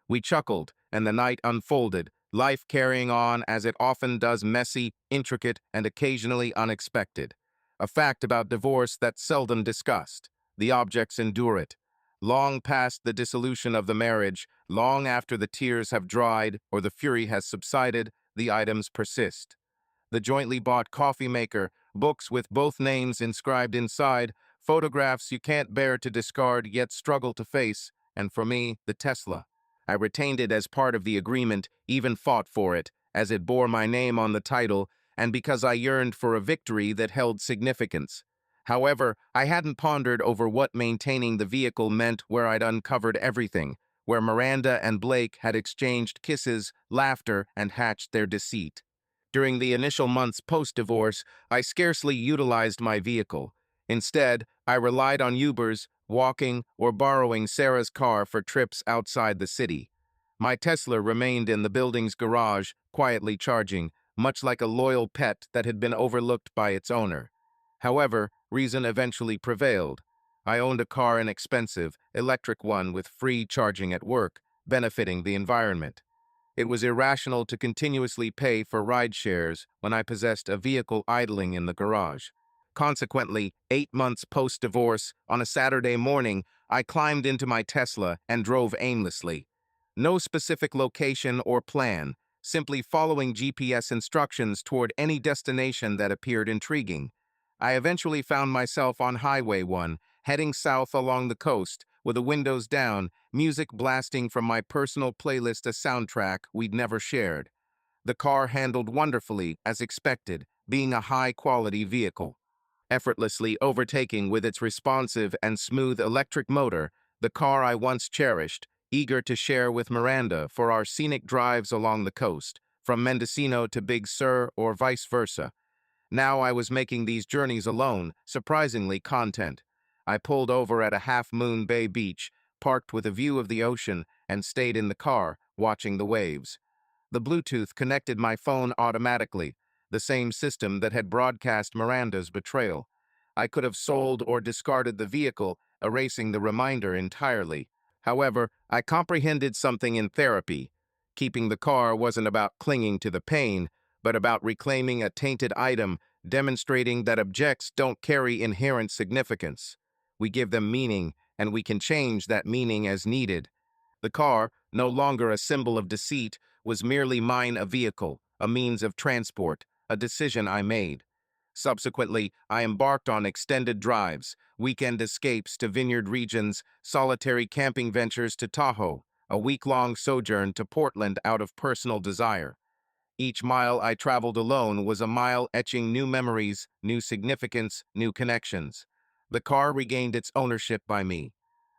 We chuckled, and the night unfolded, life carrying on as it often does, messy, intricate, and occasionally unexpected. A fact about divorce that's seldom discussed. The objects endure it. Long past the dissolution of the marriage, long after the tears have dried or the fury has subsided, the items persist. The jointly bought coffee maker, books with both names inscribed inside, Photographs you can't bear to discard yet struggle to face, and for me, the Tesla. I retained it as part of the agreement, even fought for it, as it bore my name on the title, and because I yearned for a victory that held significance. However, I hadn't pondered over what maintaining the vehicle meant where I'd uncovered everything, where Miranda and Blake had exchanged kisses, laughter, and hatched their deceit. During the initial months post-divorce, I scarcely utilized my vehicle. Instead, I relied on Ubers, walking, or borrowing Sarah's car for trips outside the city. My Tesla remained in the building's garage, quietly charging, much like a loyal pet that had been overlooked by its owner. However, reason eventually prevailed. I owned a car, an expensive, electric one with free charging at work, benefiting the environment. It was irrational to continuously pay for ride shares when I possessed a vehicle idling in the garage. Consequently, 8 months post-divorce, on a Saturday morning, I climbed into my Tesla and drove aimlessly. No specific location or plan, simply following GPS instructions toward any destination that appeared intriguing. I eventually found myself on Highway 1, heading south along the coast, with the windows down, music blasting from my personal playlist, a soundtrack we'd never shared. The car handled wonderfully, as expected, being a high-quality vehicle. Effortlessly overtaking with its responsive and smooth electric motor, the car I once cherished, eager to share with Miranda for our scenic drives along the coast, from Mendocino to Big Sur or vice versa. Now I was making these journeys alone, surprisingly content. I pulled over at a half-moon bay beach, parked with a view of the ocean, and stayed in the car, watching the waves. The Bluetooth connected my phone automatically, the same system that had broadcast Miranda's betrayal. I could have sold or discarded the vehicle, erasing the reminder entirely. However, I comprehended something in therapy. Keeping the car wasn't about clinging to the pain, but about reclaiming a tainted item, demonstrating that objects don't carry inherent significance. We give them meaning, and we can change that meaning as needed. The car, no longer a symbol of deceit, was merely mine, a vehicle, a means of transport, a decision I made. Subsequently, I embarked on extended drives, weekend escapes to vineyard regions, solitary camping ventures to Tahoe, a week-long sojourn to Portland out of personal desire. Each mile I traveled alone was a mile etching new memories, new significance, new connections. The car regained its ownership by me.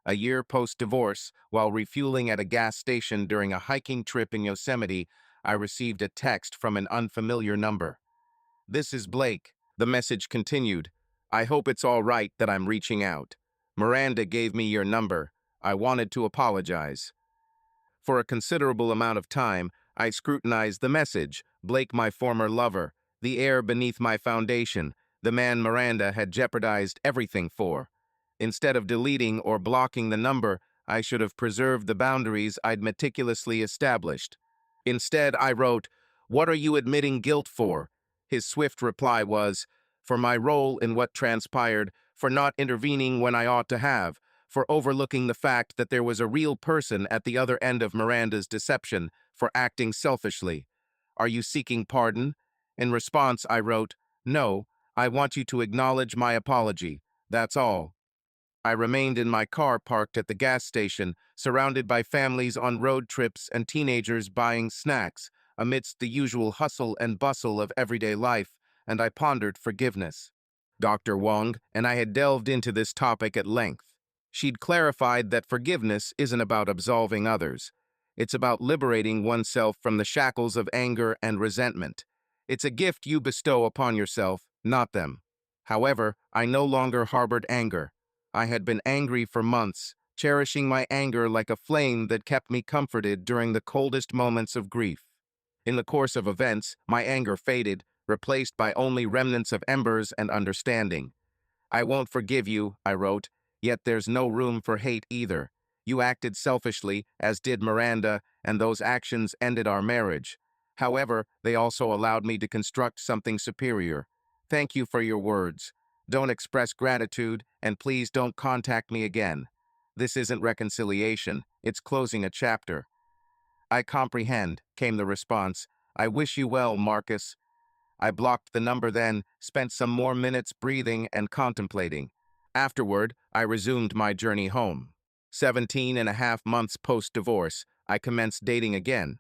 A year post-divorce, while refueling at a gas station during a hiking trip in Yosemite, I received a text from an unfamiliar number. "This is Blake," the message continued. "I hope it's all right that I'm reaching out. Miranda gave me your number. I wanted to apologize." For a considerable amount of time, I scrutinized the message. Blake, my former lover, the air beneath my foundation, the man Miranda had jeopardized everything for. Instead of deleting or blocking the number, I should have preserved the boundaries I'd meticulously established. Instead, I wrote, "What are you admitting guilt for?" His swift reply was, "For my role in what transpired, for not intervening when I ought to have, for overlooking the fact that there was a real person at the other end of Miranda's deception, for acting selfishly. Are you seeking pardon?" In response, I wrote, "No, I want you to acknowledge my apology. That's all." I remained in my car parked at the gas station, surrounded by families on road trips and teenagers buying snacks, amidst the usual hustle and bustle of everyday life, and I pondered forgiveness. Dr. Wong and I had delved into this topic at length. She'd clarified that forgiveness isn't about absolving others. It's about liberating oneself from the shackles of anger and resentment. It's a gift you bestow upon yourself, not them. However, I no longer harbored anger. I had been angry for months, cherishing my anger like a flame that kept me comforted during the coldest moments of grief. In the course of events, my anger faded, replaced by only remnants of embers and understanding. "I won't forgive you," I wrote, "yet there's no room for hate either. You acted selfishly, as did Miranda, and those actions ended our marriage. However, they also allowed me to construct something superior. Thank you for your words. Don't express gratitude, and please don't contact me again. This isn't reconciliation, it's closing a chapter." "I comprehend," came the response. "I wish you well, Marcus." I blocked the number then, spent some more minutes breathing and contemplating. Afterward, I resumed my journey home. 17.5 months post-divorce, I commenced dating again.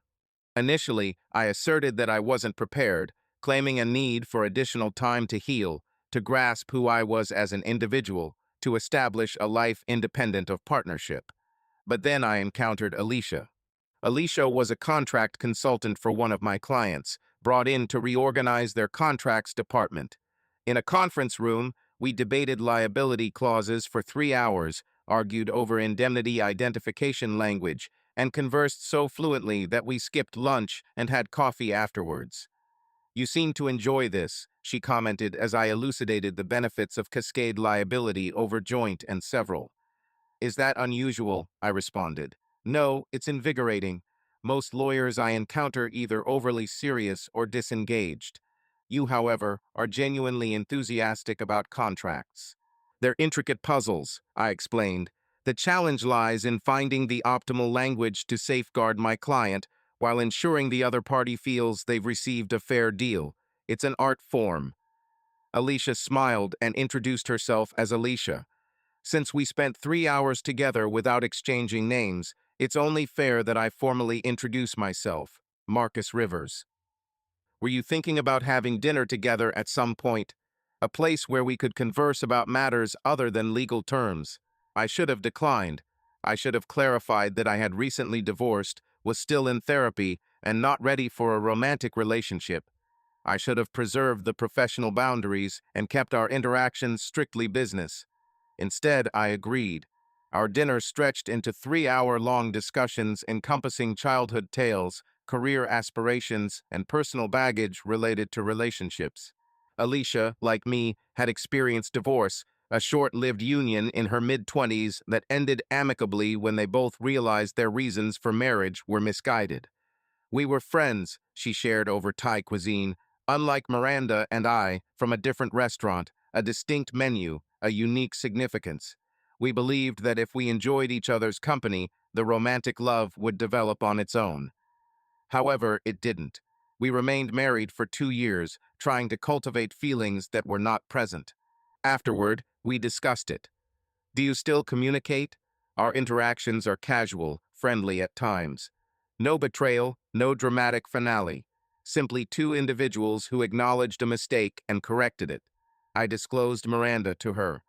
Initially, I asserted that I wasn't prepared, claiming a need for additional time to heal, to grasp who I was as an individual, to establish a life independent of partnership. But then I encountered Alicia. Alicia was a contract consultant for one of my clients, brought in to reorganize their contracts department. In a conference room, we debated liability clauses for 3 hours, argued over indemnity identification language, and conversed so fluently that we skipped lunch and had coffee afterwards. "You seem to enjoy this," she commented as I elucidated the benefits of cascade liability over joint and several. "Is that unusual?" I responded. "No, it's invigorating. Most lawyers I encounter either overly serious or disengaged. You, however, are genuinely enthusiastic about contracts." "They're intricate puzzles," I explained. "The challenge lies in finding the optimal language to safeguard my client while ensuring the other party feels they've received a fair deal. It's an art form." Alicia smiled and introduced herself as Alicia. "Since we spent 3 hours together without exchanging names, it's only fair that I formally introduce myself. Marcus Rivers. Were you thinking about having dinner together at some point? A place where we could converse about matters other than legal terms. I should have declined. I should have clarified that I had recently divorced, was still in therapy, and not ready for a romantic relationship. I should have preserved the professional boundaries and kept our interactions strictly business. Instead, I agreed. Our dinner stretched into 3-hour-long discussions encompassing childhood tales, career aspirations, and personal baggage related to relationships. Alicia, like me, had experienced divorce, a short-lived union in her mid-20s that ended amicably when they both realized their reasons for marriage were misguided. "We were friends," she shared over Thai cuisine, "unlike Miranda and I, from a different restaurant, a distinct menu, a unique significance. We believed that if we enjoyed each other's company, the romantic love would develop on its own. However, it didn't. We remained married for 2 years, trying to cultivate feelings that were not present. Afterward, we discussed it. Do you still communicate? Our interactions are casual, friendly at times. No betrayal, no dramatic finale. Simply two individuals who acknowledged a mistake and corrected it." I disclosed Miranda to her.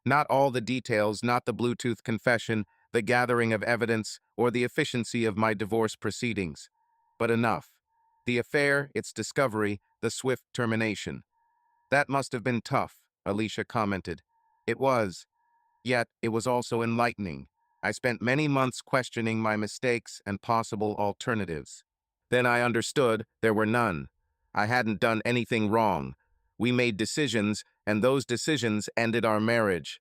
Not all the details, not the Bluetooth confession, the gathering of evidence, or the efficiency of my divorce proceedings. But enough. The affair, its discovery, the swift termination. "That must have been tough," Alicia commented. "It was. Yet, it was also enlightening. I spent many months questioning my mistakes and possible alternatives. Then I understood there were none. I hadn't done anything wrong. We made decisions, and those decisions ended our marriage.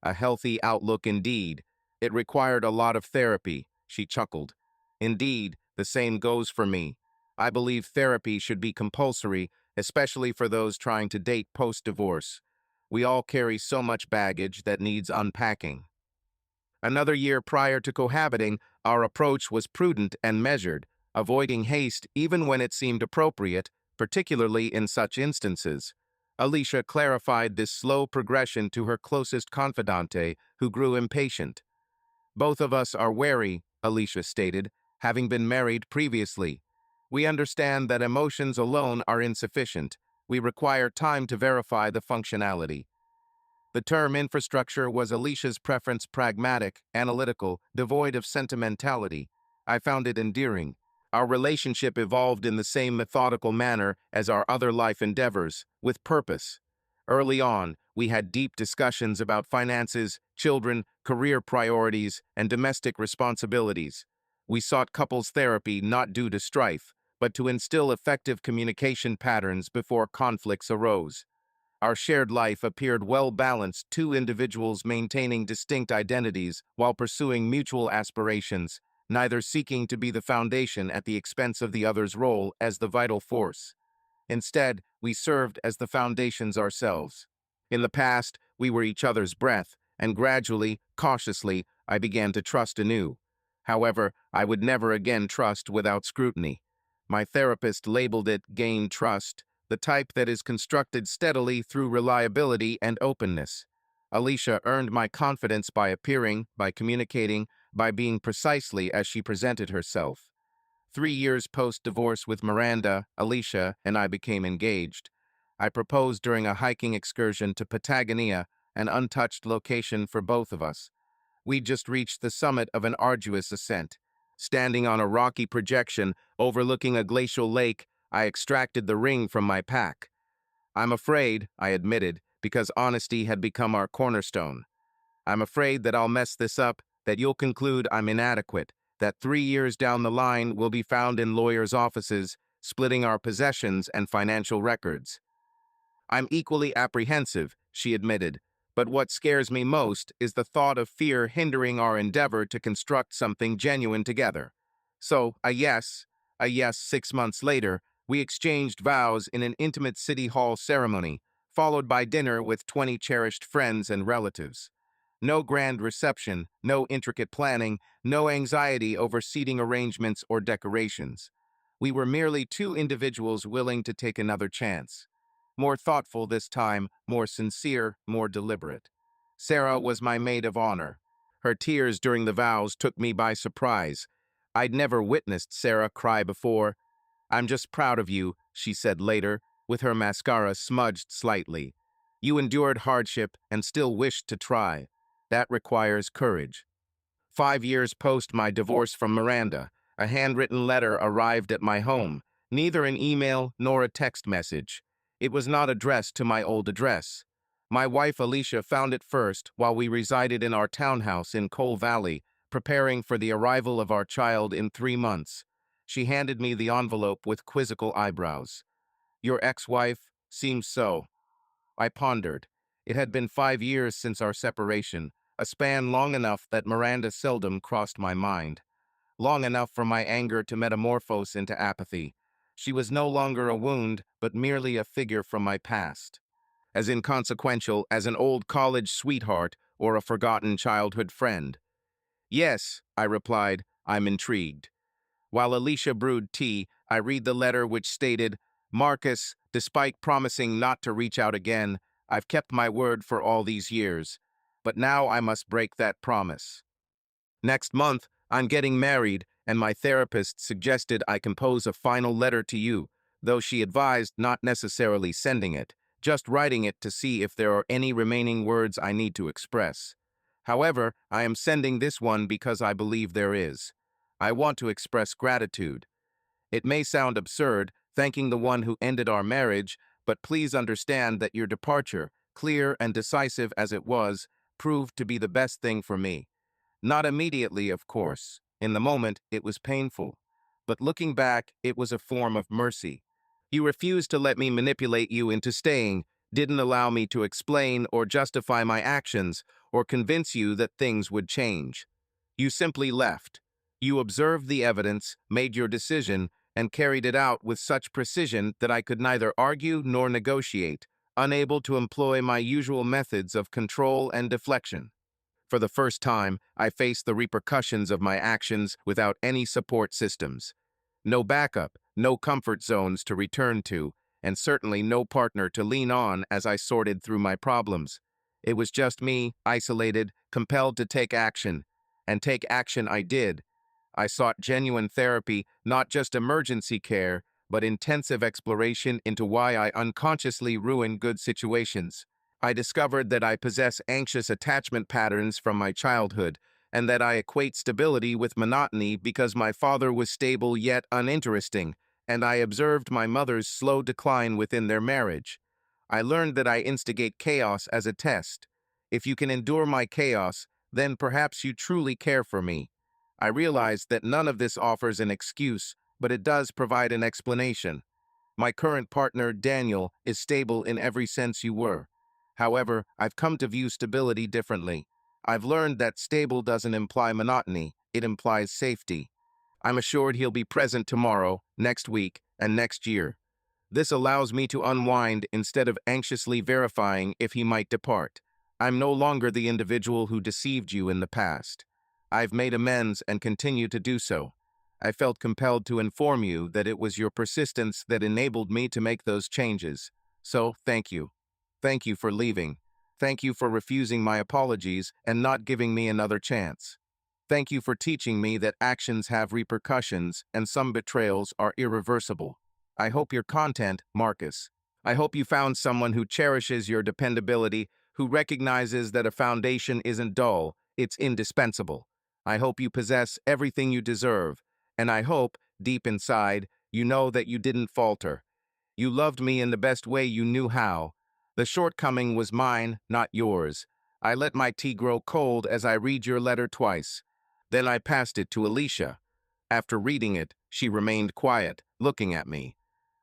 A healthy outlook indeed. It required a lot of therapy," she chuckled. "Indeed, the same goes for me. I believe therapy should be compulsory, especially for those trying to date post-divorce. We all carry so much baggage that needs unpacking." Another year prior to cohabiting, our approach was prudent and measured, avoiding haste even when it seemed appropriate, particularly in such instances. Alicia clarified this slow progression to her closest confidante, who grew impatient. "Both of us are wary," Alicia stated, "having been married previously. We understand that emotions alone are insufficient. We require time to verify the functionality." The term infrastructure was Alicia's preference, pragmatic, analytical, devoid of sentimentality. I found it endearing. Our relationship evolved in the same methodical manner as our other life endeavors, with purpose. Early on, we had deep discussions about finances, children, career priorities, and domestic responsibilities. We sought couples therapy not due to strife, but to instill effective communication patterns before conflicts arose. Our shared life appeared well-balanced, two individuals maintaining distinct identities while pursuing mutual aspirations, neither seeking to be the foundation at the expense of the other's role as the vital force. Instead, we served as the foundations ourselves. In the past, we were each other's breath, and gradually, cautiously, I began to trust anew. However, I would never again trust without scrutiny. My therapist labeled it gain trust, the type that is constructed steadily through reliability and openness. Alicia earned my confidence by appearing, by communicating, by being precisely as she presented herself. 3 years post-divorce with Miranda, Alicia and I became engaged. I proposed during a hiking excursion to Patagonia, an untouched location for both of us. We'd just reached the summit of an arduous ascent. Standing on a rocky projection overlooking a glacial lake, I extracted the ring from my pack. "I'm afraid," I admitted, because honesty had become our cornerstone. "I'm afraid that I'll mess this up, that you'll conclude I'm inadequate, that 3 years down the line we'll be found in lawyers' offices, splitting our possessions and financial records." "I'm equally apprehensive," she admitted, "but what scares me most is the thought of fear hindering our endeavor to construct something genuine together." So, a yes, 6 months later, we exchanged vows in an intimate city hall ceremony, followed by dinner with 20 cherished friends and relatives. No grand reception, no intricate planning, no anxiety over seating arrangements or decorations. We were merely two individuals willing to take another chance. More thoughtful this time, more sincere, more deliberate. Sarah was my maid of honor. Her tears during the vows took me by surprise. I'd never witnessed Sarah cry before. "I'm just proud of you," she said later, with her mascara smudged slightly. "You endured hardship and still wished to try. That requires courage." 5 years post my divorce from Miranda, a handwritten letter arrived at my home, neither an email nor a text message. It was not addressed to my old address. My wife Alicia found it first while we resided in our townhouse in Coal Valley, preparing for the arrival of our child in 3 months. She handed me the envelope with quizzical eyebrows. "Your ex-wife seems so." I pondered. It had been 5 years since our separation, a span long enough that Miranda seldom crossed my mind, long enough for my anger to metamorphose into apathy. She was no longer a wound, but merely a figure from my past, as inconsequential as an old college sweetheart or a forgotten childhood friend. "Yes," I replied, "I'm intrigued." While Alicia brewed tea, I read the letter which stated, "Marcus, despite promising not to reach out again, I've kept my word for all these years. But now I must break that promise. Next month, I'm getting married, and my therapist suggested I compose a final letter to you, though she advised not necessarily sending it, just writing it to see if there are any remaining words I need to express. However, I am sending this one because I believe there is. I want to express gratitude. It may sound absurd, thanking the one who ended our marriage, but please understand that your departure, clear and decisive as it was, proved to be the best thing for me. Not immediately, of course. In the moment, it was painful. But looking back, it was a form of mercy. You refused to let me manipulate you into staying, didn't allow me to explain or justify my actions, or convince you that things would change. You simply left. You observed the evidence, made your decision, and carried it out with such precision that I could neither argue nor negotiate, unable to employ my usual methods of control and deflection. For the first time, I faced the repercussions of my actions without any support systems. No backup, no comfort zones to return to, and certainly no partner to lean on as I sorted through my problems. It was just me, isolated, compelled to take action. And take action I did. I sought genuine therapy, not just emergency care, but intensive exploration into why I unconsciously ruin good situations. I discovered that I possess anxious attachment patterns from my childhood, and that I equate stability with monotony because my father was stable yet uninteresting, and I observed my mother's slow decline within their marriage. I learned that I instigate chaos as a test. If you can endure my chaos, then perhaps you truly care for me. I realized that none of this offers an excuse, but it does provide an explanation. My current partner, Daniel, is stable in every sense you were. However, I've come to view stability differently. I've learned that stable doesn't imply monotony, it implies safety. I'm assured he'll be present tomorrow, next week, and next year. This allows me to unwind instead of anxiously verifying if he might depart. I'm no longer the individual who deceived you in the past. I've made amends and continue to do so. I felt compelled to inform you that it was your persistence that enabled me to make those changes. So, thank you. Thank you for leaving. Thank you for refusing my apologies and not giving me another chance. Thank you for teaching me that actions have repercussions and some betrayals are irreversible. I hope your content, Marcus. I hope you found someone who cherishes your dependability, who recognizes that a foundation isn't dull, it's indispensable. I hope you possess everything you deserve, and I hope, deep inside, you know that you didn't falter. You loved me in the best way you knew how. The shortcoming was mine, not yours. I let my tea grow cold as I read your letter twice. Then I passed it to Alicia. After reading it, she remained quiet, looking at me.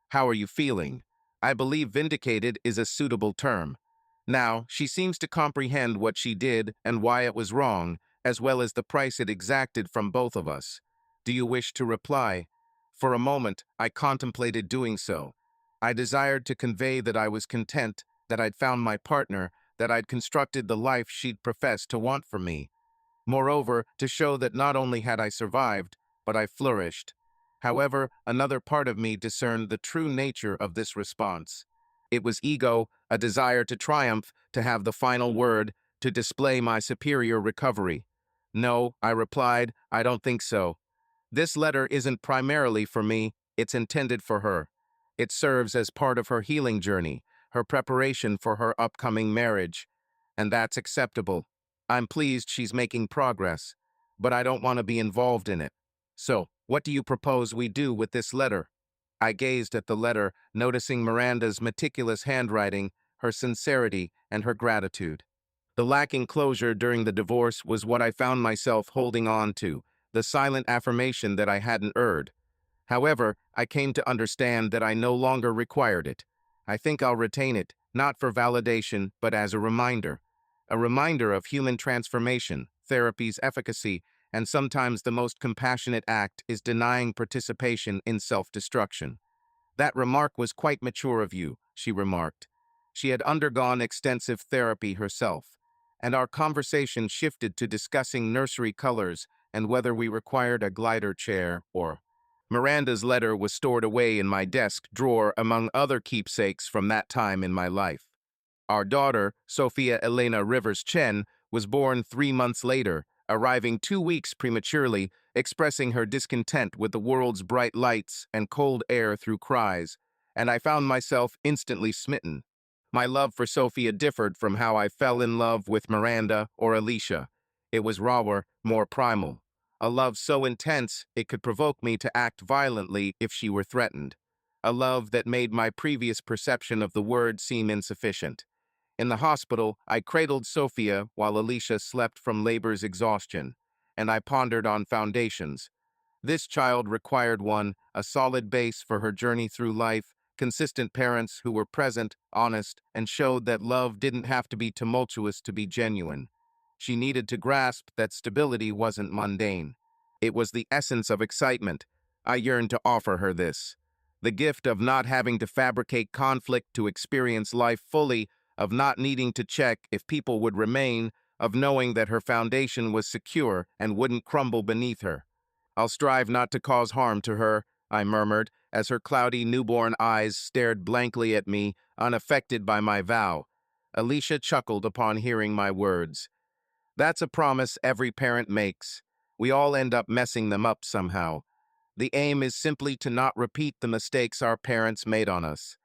How are you feeling? I believe vindicated is a suitable term. Now, she seems to comprehend what she did and why it was wrong, as well as the price it exacted from both of us. Do you wish to reply? For a moment, I contemplated doing so. I desired to convey that I was content, that I'd found my partner, that I'd constructed the life she'd professed to want for me. Moreover, to show that not only had I survived, but I flourished. However, another part of me discerned the true nature of this response. It was ego, a desire to triumph, to have the final word, to display my superior recovery. No, I replied, I don't think so. This letter isn't primarily for me, it's intended for her. It serves as part of her healing journey, her preparation for her upcoming marriage. And that's acceptable. I'm pleased she's making progress, but I don't want to be involved in it. So, what do you propose we do with this letter? I gazed at the letter, noticing Miranda's meticulous handwriting, her sincerity, and her gratitude. The lacking closure during the divorce was what I found myself holding on to, the silent affirmation that I hadn't earned. However, I came to understand that I no longer required it. I think I'll retain it, not for validation, but as a reminder. A reminder of human transformation, therapy's efficacy, and sometimes the most compassionate act is denying participation in self-destruction. That remark was quite mature of you, she remarked. She had undergone extensive therapy herself, and our conversation shifted to discussing nursery colors and whether we required a glider chair or... Miranda's letter was stored away in my desk drawer among other keepsakes from that time in my life. Our daughter, Sophia Elena Rivers Chen, was born 3 months later, arriving 2 weeks prematurely, expressing her discontent with the world's bright lights and cold air through cries, and I found myself instantly smitten. My love for Sophia differed from how I fell in love with Miranda or Alicia. It was rawer, more primal. A love so intense it could provoke me to act violently if she were threatened. A love that made my previous perception of the word seem insufficient. In the hospital, I cradled Sophia while Alicia slept from labor's exhaustion, and I pondered on foundations. This child required one, a solid base for her journey through life, consistent parents who were present, honest, and showed that love didn't have to be tumultuous to be genuine. She needed to grasp that stability wasn't mundane. It was the essence of excitement. I yearned to offer her this. The gift of not having to fabricate conflict to experience life fully, of not needing to check if people would remain, of knowing that her foundation was secure and wouldn't crumble beneath her. I'll strive not to cause harm to her, I murmured, as her cloudy newborn eyes stared blankly at me, unaffected by my vow. Alicia chuckled upon hearing my words. That's a promise every parent makes. We all end up messing them up somehow. The aim is simply to not repeat the mistakes our parents made on us.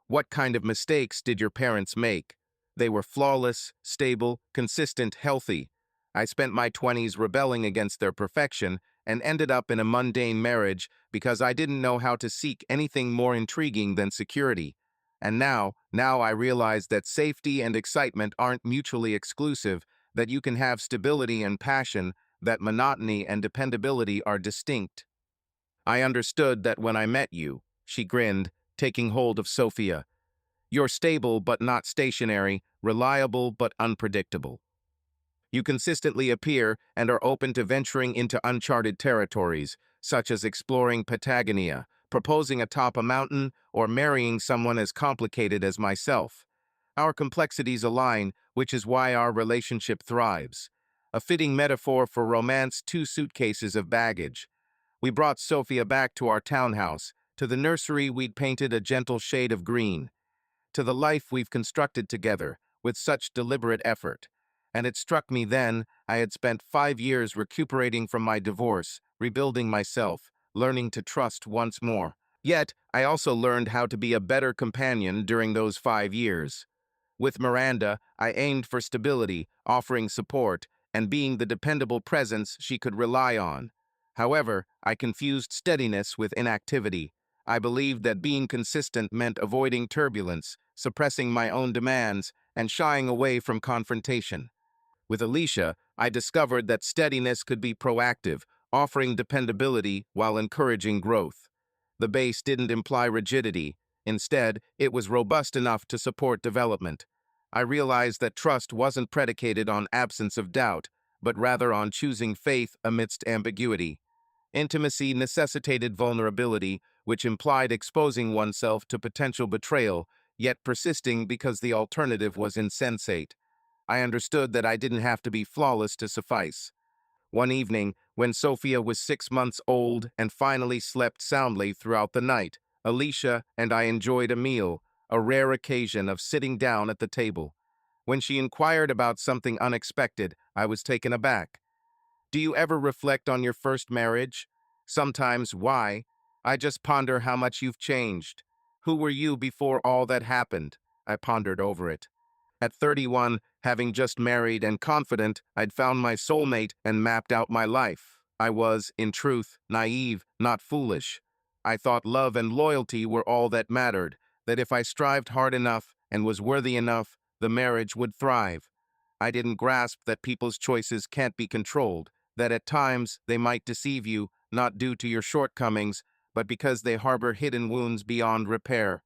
What kind of mistakes did your parents make? They were flawless, stable, consistent, healthy. I spent my 20s rebelling against their perfection and ended up in a mundane marriage because I didn't know how to seek anything more intriguing than security. And now I realize that safety and excitement aren't mutually exclusive, that you can have stability and passion, that monotony and dependability are distinct. I understood that when I met you, she grinned, taking hold of Sophia. You're stable but not stationary, reliable but unpredictable. You consistently appear and are open to venturing into uncharted territories, such as exploring Patagonia, proposing atop a mountain, or marrying someone as complicated as myself. Our complexities align, which is why our relationship thrives. A fitting metaphor for romance, 2 suitcases of baggage. We brought Sophia back to our townhouse. To the nursery we'd painted a gentle shade of green. To the life we've constructed together, with such deliberate effort. And it struck me then I had spent 5 years recuperating from my divorce, rebuilding myself, learning to trust once more. Yet, I also learned how to be a better companion during those 5 years. With Miranda, I aimed for stability, offering support, and being the dependable presence she could rely on. However, I confused steadiness with inactivity. I believed that being consistent meant avoiding turbulence, suppressing my own demands, and shying away from confrontation. With Alicia, I discovered that steadiness could be proactive, offering dependability while encouraging growth. The base didn't imply rigidity. Instead, it was robust enough to support development. I realized that trust wasn't predicated on absence of doubt, but rather on choosing faith amidst ambiguity. Intimacy necessitated vulnerability, which implied exposing oneself to potential betrayal, yet persisting because the alternative was insensate. I understood that I didn't have to be flawless to suffice. One evening, when Sophia was 6 months old and finally slept soundly throughout the night, Alicia and I enjoyed a meal, a rare occasion of sitting down at the table. When she inquired about something unexpected, I was taken aback. "Do you ever reflect on your first marriage? Sometimes, why? I just ponder how much you've changed. Who were you before all that happened?" I pondered over it. At 31, having just married and confident I'd found my soulmate and mapped out my life, I was, in truth, naive, not foolish. I thought love and loyalty were all that mattered, that if I strived hard enough and was worthy enough, the marriage would thrive. I didn't grasp that people's choices can't be controlled, that at times they might deceive you, not due to your shortcomings, but because they harbor hidden wounds beyond repair.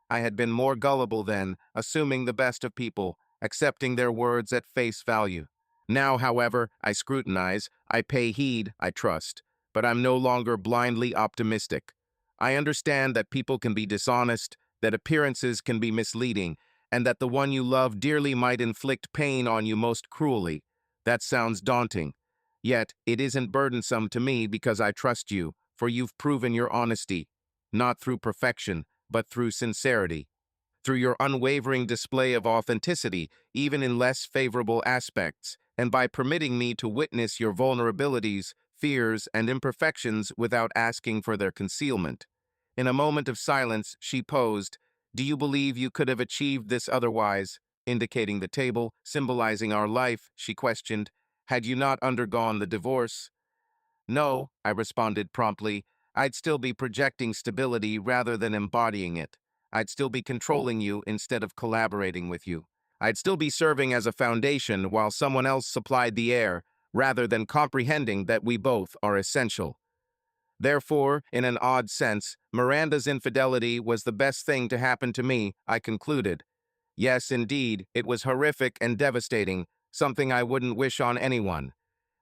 I had been more gullible then, assuming the best of people, accepting their words at face value. Now, however, I scrutinize, I pay heed, I trust, but I'm no longer blindly optimistic. I understand that people can be dishonest, that appearances can be misleading, and that the one you love dearly might inflict pain on you most cruelly. That sounds daunting. Yet, it isn't burdensome to me because I trust you, for you've proven your honesty, not through perfection, but through sincerity, through your unwavering display of authenticity, even in less favorable aspects, and by permitting me to witness your vulnerabilities, fears, and imperfections without asking for their concealment. In a moment of silence, she posed, "Do you believe you could have achieved this otherwise?" Indicating the table, symbolizing our life, she questioned, "Had you not undergone the divorce?" "No," I responded promptly. "I'd still be projecting stability rather than embodying it. I'd still be controlling you instead of collaborating with you. I'd still be serving as a foundation while someone else supplied the air, rather than comprehending that we both are essential." Therefore, in an odd sense, Miranda's infidelity was the best thing to happen to me, I concluded. Yes, indeed, it was horrific and devastating, something I wouldn't wish on anyone.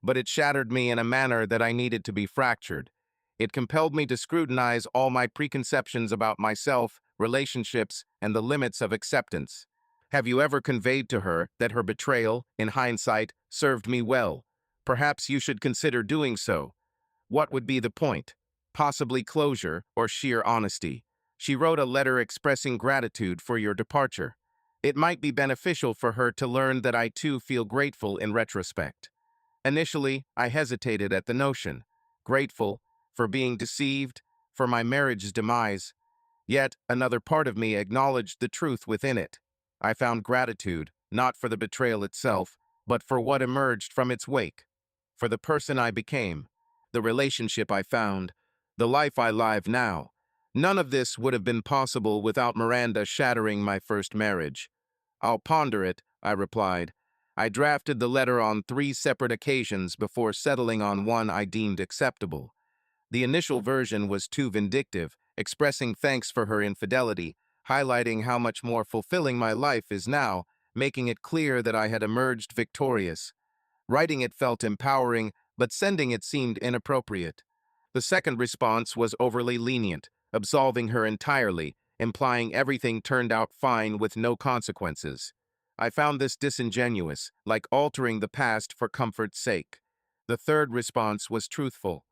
But it shattered me in a manner that I needed to be fractured. It compelled me to scrutinize all my preconceptions about myself, relationships, and the limits of acceptance. Have you ever conveyed to her that her betrayal, in hindsight, served me well? Perhaps you should consider doing so. What would be the point? Possibly closure or sheer honesty. She wrote a letter expressing gratitude for your departure. It might be beneficial for her to learn that I too feel grateful in retrospect. Initially, I hesitated at the notion. Grateful for being deceived, for my marriage's demise. Yet, another part of me acknowledged the truth within it. I found gratitude, not for the betrayal itself, but for what emerged from its wake. For the person I became, the relationship I found, the life I live now. None of this would have been possible without Miranda shattering my first marriage. "I'll ponder it," I replied. I drafted the letter on 3 separate occasions before settling on one I deemed acceptable. The initial version was too vindictive, expressing thanks for her infidelity, highlighting how much more fulfilling my life is now, making it clear that I had emerged victorious. Writing it felt empowering, but sending it seemed inappropriate. The second response was overly lenient, absolving her entirely, implying everything turned out fine with no consequences. I found this disingenuous, like altering the past for comfort's sake. The third response was truthful.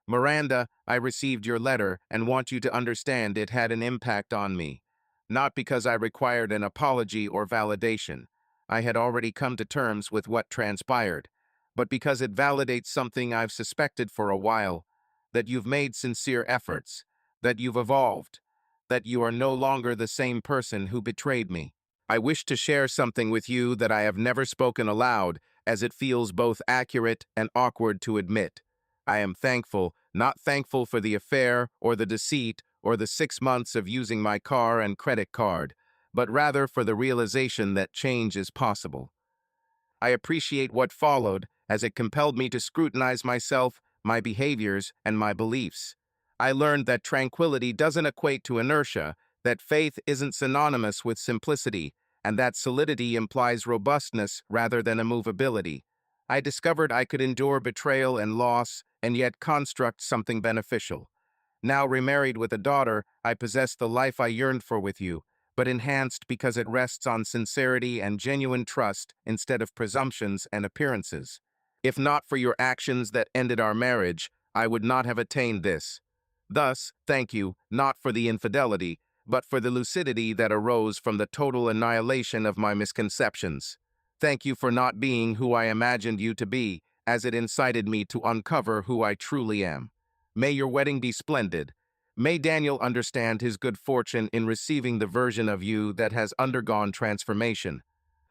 "Miranda, I received your letter and want you to understand it had an impact on me. Not because I required an apology or validation. I had already come to terms with what transpired, but because it validates something I've suspected for a while, that you've made sincere efforts, that you've evolved, that you are no longer the same person who betrayed me. I wish to share something with you that I have never spoken aloud, as it feels both accurate and awkward to admit. I am thankful, not thankful for the affair or the deceit or the 6 months of using my car and credit card, but rather for the realization that change is possible. I appreciate what followed, as it compelled me to scrutinize myself, my behaviors, and my beliefs. I learned that tranquility doesn't equate to inertia, that faith isn't synonymous with simplicity, and that solidity implies robustness rather than immovability. I discovered I could endure betrayal and loss, and yet construct something beneficial. Now remarried with a daughter, I possess the life I yearned for with you, but enhanced because it rests on sincerity and genuine trust instead of presumptions and appearances. If not for your actions that ended our marriage, I would not have attained this. Thus, thank you, not for the infidelity, but for the lucidity that arose from the total annihilation of my misconceptions. Thank you for not being who I imagined you to be, as it incited me to uncover who I truly am. May your wedding be splendid. May Daniel understand his good fortune in receiving the version of you that has undergone transformation.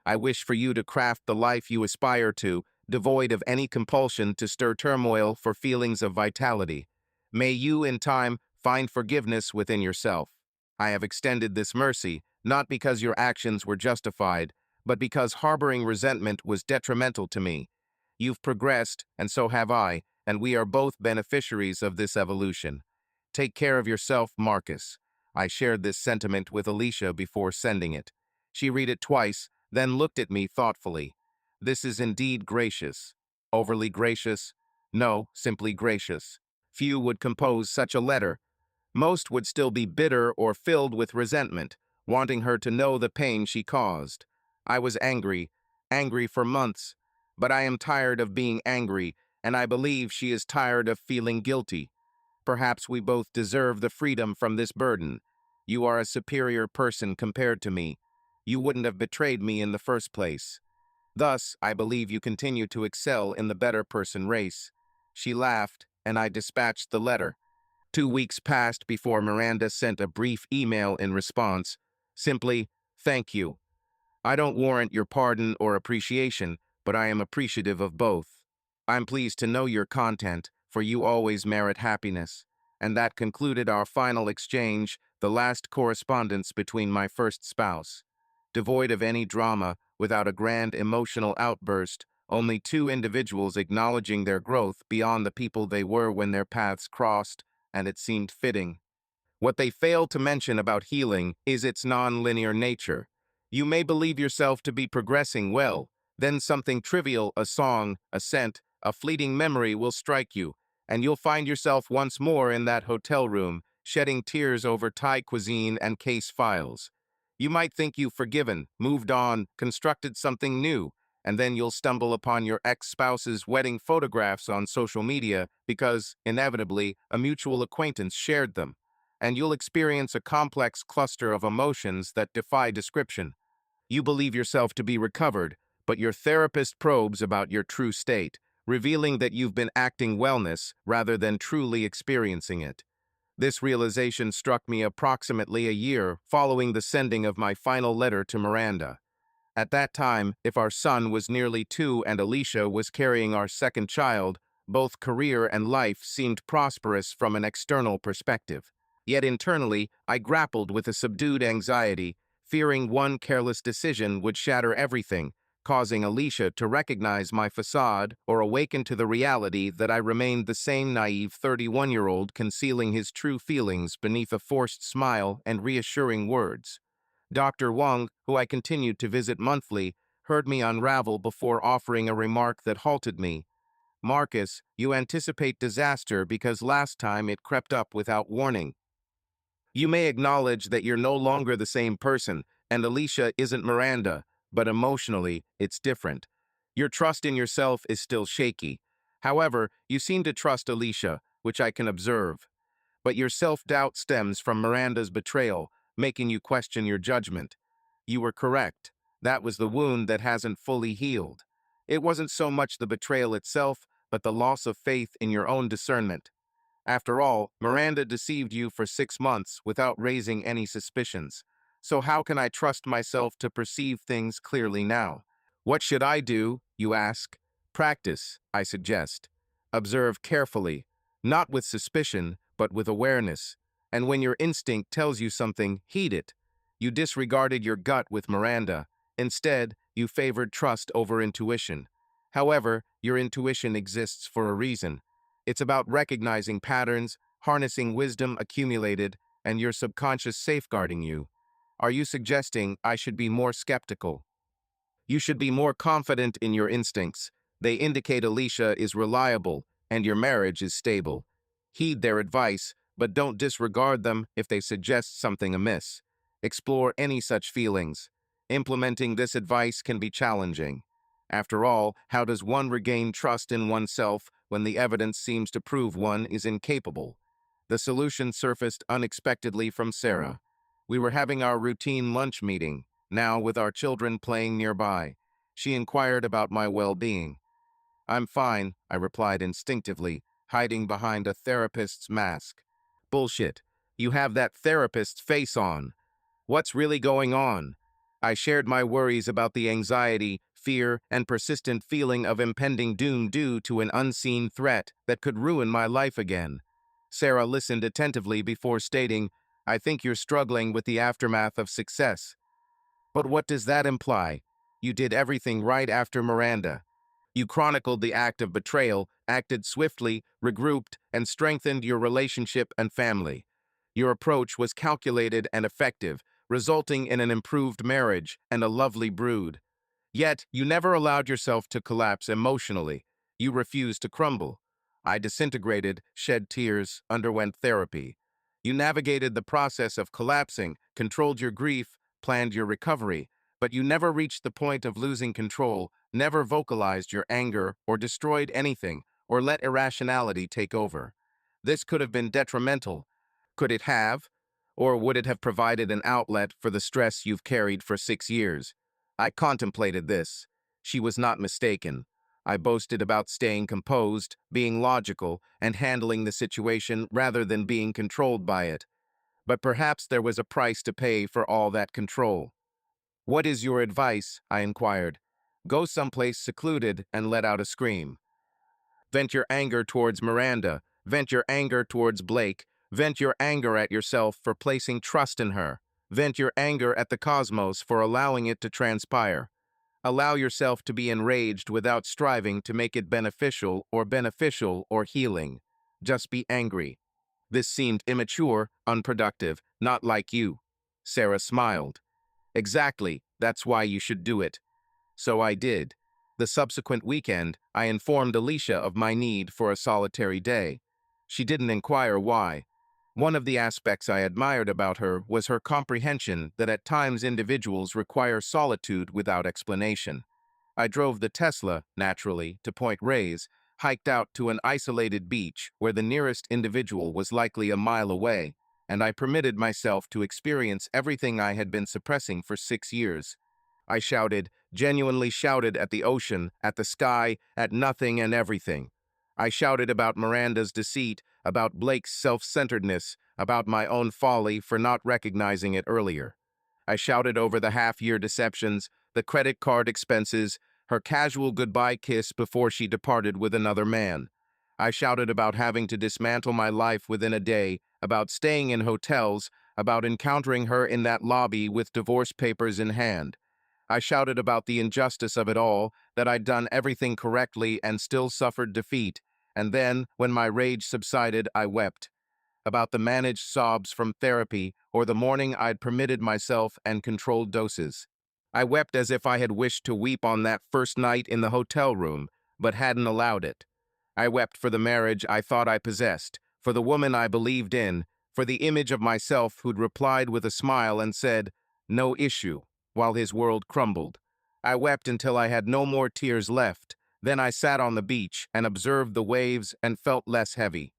I wish for you to craft the life you aspire to, devoid of any compulsion to stir turmoil for feelings of vitality. May you, in time, find forgiveness within yourself. I have extended this mercy, not because your actions were justified, but because harboring resentment was detrimental to me. You've progressed, and so have I, and we are both beneficiaries of this evolution. Take care of yourself, Marcus. I shared this sentiment with Alicia before sending it. She read it twice, then looked at me thoughtfully. This is indeed gracious. Overly gracious? No, simply gracious. Few would compose such a letter. Most would still be bitter or filled with resentment, wanting her to know the pain she caused. I was angry, angry for months, but I am tired of being angry, and I believe she is tired of feeling guilty. Perhaps we both deserve the freedom from this burden. You are a superior person compared to me. You wouldn't have betrayed me in the first place. Thus, I believe you continue to excel in the better person race. She laughed, and I dispatched the letter. 2 weeks passed before Miranda sent a brief email in response. Simply, thank you. I don't warrant your pardon or appreciation, but I am appreciative of both. I'm pleased to know your content, for you always merit happiness. And that concluded our final exchange, the last correspondence between my first spouse. Devoid of any drama, without a grand emotional outburst, only two individuals acknowledging their growth beyond the people they were when their paths crossed, and it seemed fitting. What they fail to mention about healing is its non-linear nature. You may believe yourself to be progressing well, then something trivial, a song, a scent, a fleeting memory will strike you, and you'll find yourself once more in that hotel room, shedding tears over Thai cuisine and case files. You might think you've forgiven, moved on, constructed something new, and then you'll stumble upon your ex-spouse's wedding photographs on social media because, inevitably, a mutual acquaintance shared them, and you'll experience a complex cluster of emotions that defy description. You believe yourself to be recovered, but your therapist probes about your true state, revealing that you've been acting wellness rather than truly experiencing it. This realization struck me approximately a year following the sending of my final letter to Miranda. At that time, if our son was nearly 2 and Alicia was carrying our second child, both career and life seemed prosperous from an external perspective. Yet internally, I grappled with a subdued anxiety, fearing one careless decision would shatter everything, causing Alicia to recognize my facade or awaken to the reality that I remained the same naive 31-year-old concealing his true feelings beneath a forced smile and reassuring words. Dr. Wang, who I continued to visit monthly, heard me unravel before offering a remark that halted me. Marcus, you anticipate disaster because last time it crept up without warning. You may acknowledge that you're no longer the same person, and Alicia isn't Miranda, but emotionally, it's different. Your trust in yourself is still shaky. However, you seem to trust Alicia, which I can observe. But your self-doubt stems from Miranda's betrayal, making you question your judgment. You were correct. That was the wound that hasn't fully healed. It wasn't so much the betrayal itself, but the loss of faith in your own discernment. After all, Miranda deceived you for 6 months without raising any suspicions. So how can I trust myself to perceive things clearly now? What should I do, you ask? Practice, I suggest. Observe carefully, not with suspicion, but with awareness. And when your instinct tells you something, heed it. You disregarded your gut with Miranda. Instead, you favored trust over intuition. However, your intuition exists for a reason. It's about recognizing patterns, harnessing wisdom accumulated, and your subconscious safeguarding you. Are you suggesting I should be more skeptical? You should be more confident in your instincts. They indicate Alicia is reliable and your marriage is stable. Heed their advice, but don't disregard them if they suggest something amiss. Explore any such feelings. Implementing this advice can be challenging. After all, how does one regain trust in oneself when the evidence seems to prove one is incapable? The solution surfaced unexpectedly from Sarah. We were having our routine lunch meeting, now with our children playing nearby. She inquired about my well-being. I'm fine, I replied instinctively, hiding behind a therapist's mask. Bullshit. You have that therapist's face on. What's really going on? I shared my worries about the anxiety, fear, and persistent feeling of impending doom due to an unseen threat that could ruin my life again. Sarah listened attentively before stating, I think you're struggling with the aftermath of success. But what does that imply? You did everything right after Miranda. You chronicled the act of betrayal, acted swiftly, regrouped, and strengthened your relationship and family. Your approach was calculated and effective, resulting in an improved marriage and a lovely brood. Yet, you never allowed yourself to collapse emotionally. You refused to crumble. I disintegrated, shed tears, underwent therapy. You navigated the process of collapsing, controlled your grief, planned your recovery, but you never reached the point of losing control, never vocalized your anger or destroyed anything, or let irrationality take over. This could have been detrimental. Could it have? Or would it have provided an outlet for the stress you've carried for 6 years? I contemplated this. She was not mistaken. I boasted about staying composed, being logical, and handling the situation rather than being controlled by it. But perhaps there was a price to pay for all that control. What is your advice? I inquired. Go someplace secluded and let out a scream. Vent your anger towards Miranda. Vent your anger towards Blake. Vent your anger at yourself for placing trust in her. Vent your anger at the cosmos for allowing it to transpire. Allow yourself to be enraged without striving to make it beneficial or healing. Just be angry. This seemed immature, unproductive, not like you. Sarah smiled. Exactly, that's why you should do it. So I did. The subsequent weekend, I informed Alicia of my need for a solitary day. She didn't inquire why. One of the aspects I admired about her was her comprehension that at times individuals require solitude without explanation. I drove the Tesla, naturally, to Point Reyes, hiked out to an isolated beach where the nearest individual was likely a mile away, and I permitted myself to experience everything I had been suppressing for 6 years. I shouted, genuinely shouted at the ocean, at the sky, at nothing and everything. I shouted about Miranda's deceit, about Blake's self-centeredness, about my own folly for not recognizing it earlier. I shouted over the half-year deceptions, the credit card expenses, her casual goodbye kiss before she departed with another man. I shouted about having to dismantle my life within a day, about staying in hotels, about encountering her in that lobby with divorce papers in hand. I shouted about the injustice of it all, that I'd done everything correctly and still suffered defeat, and then, when my rage subsided, I wept. About the managed sobs from therapy, or the morning I'd permitted myself and controlled doses. I wept as if I had wished to weep on that first night in the hotel room, but hadn't allowed it. I wept for the marriage I thought I possessed, for the woman I believed in, for the image of myself who'd replied with a smile and said, "No issue," while his world crumbled. I wept until I had no more tears left. Then I sat on the beach and observed the waves and felt less heavy.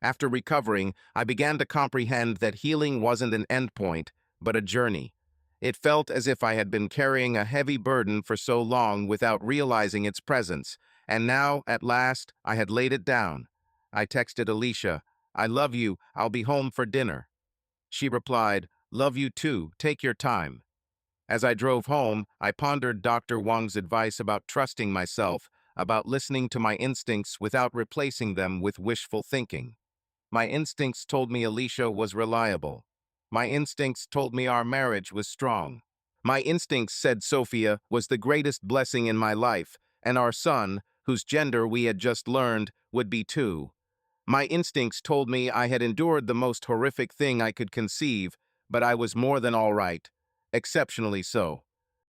After recovering, I began to comprehend that healing wasn't an endpoint, but a journey. It felt as if I had been carrying a heavy burden for so long without realizing its presence, and now, at last, I had laid it down. I texted Alicia, "I love you, I'll be home for dinner." She replied, "Love you too, take your time." As I drove home, I pondered Dr. Wang's advice about trusting myself, about listening to my instincts without replacing them with wishful thinking. My instincts told me Alicia was reliable. My instincts told me our marriage was strong. My instincts said Sophia was the greatest blessing in my life, and our son, whose gender we had just learned, would be too. My instincts told me I had endured the most horrific thing I could conceive, but I was more than all right, exceptionally so.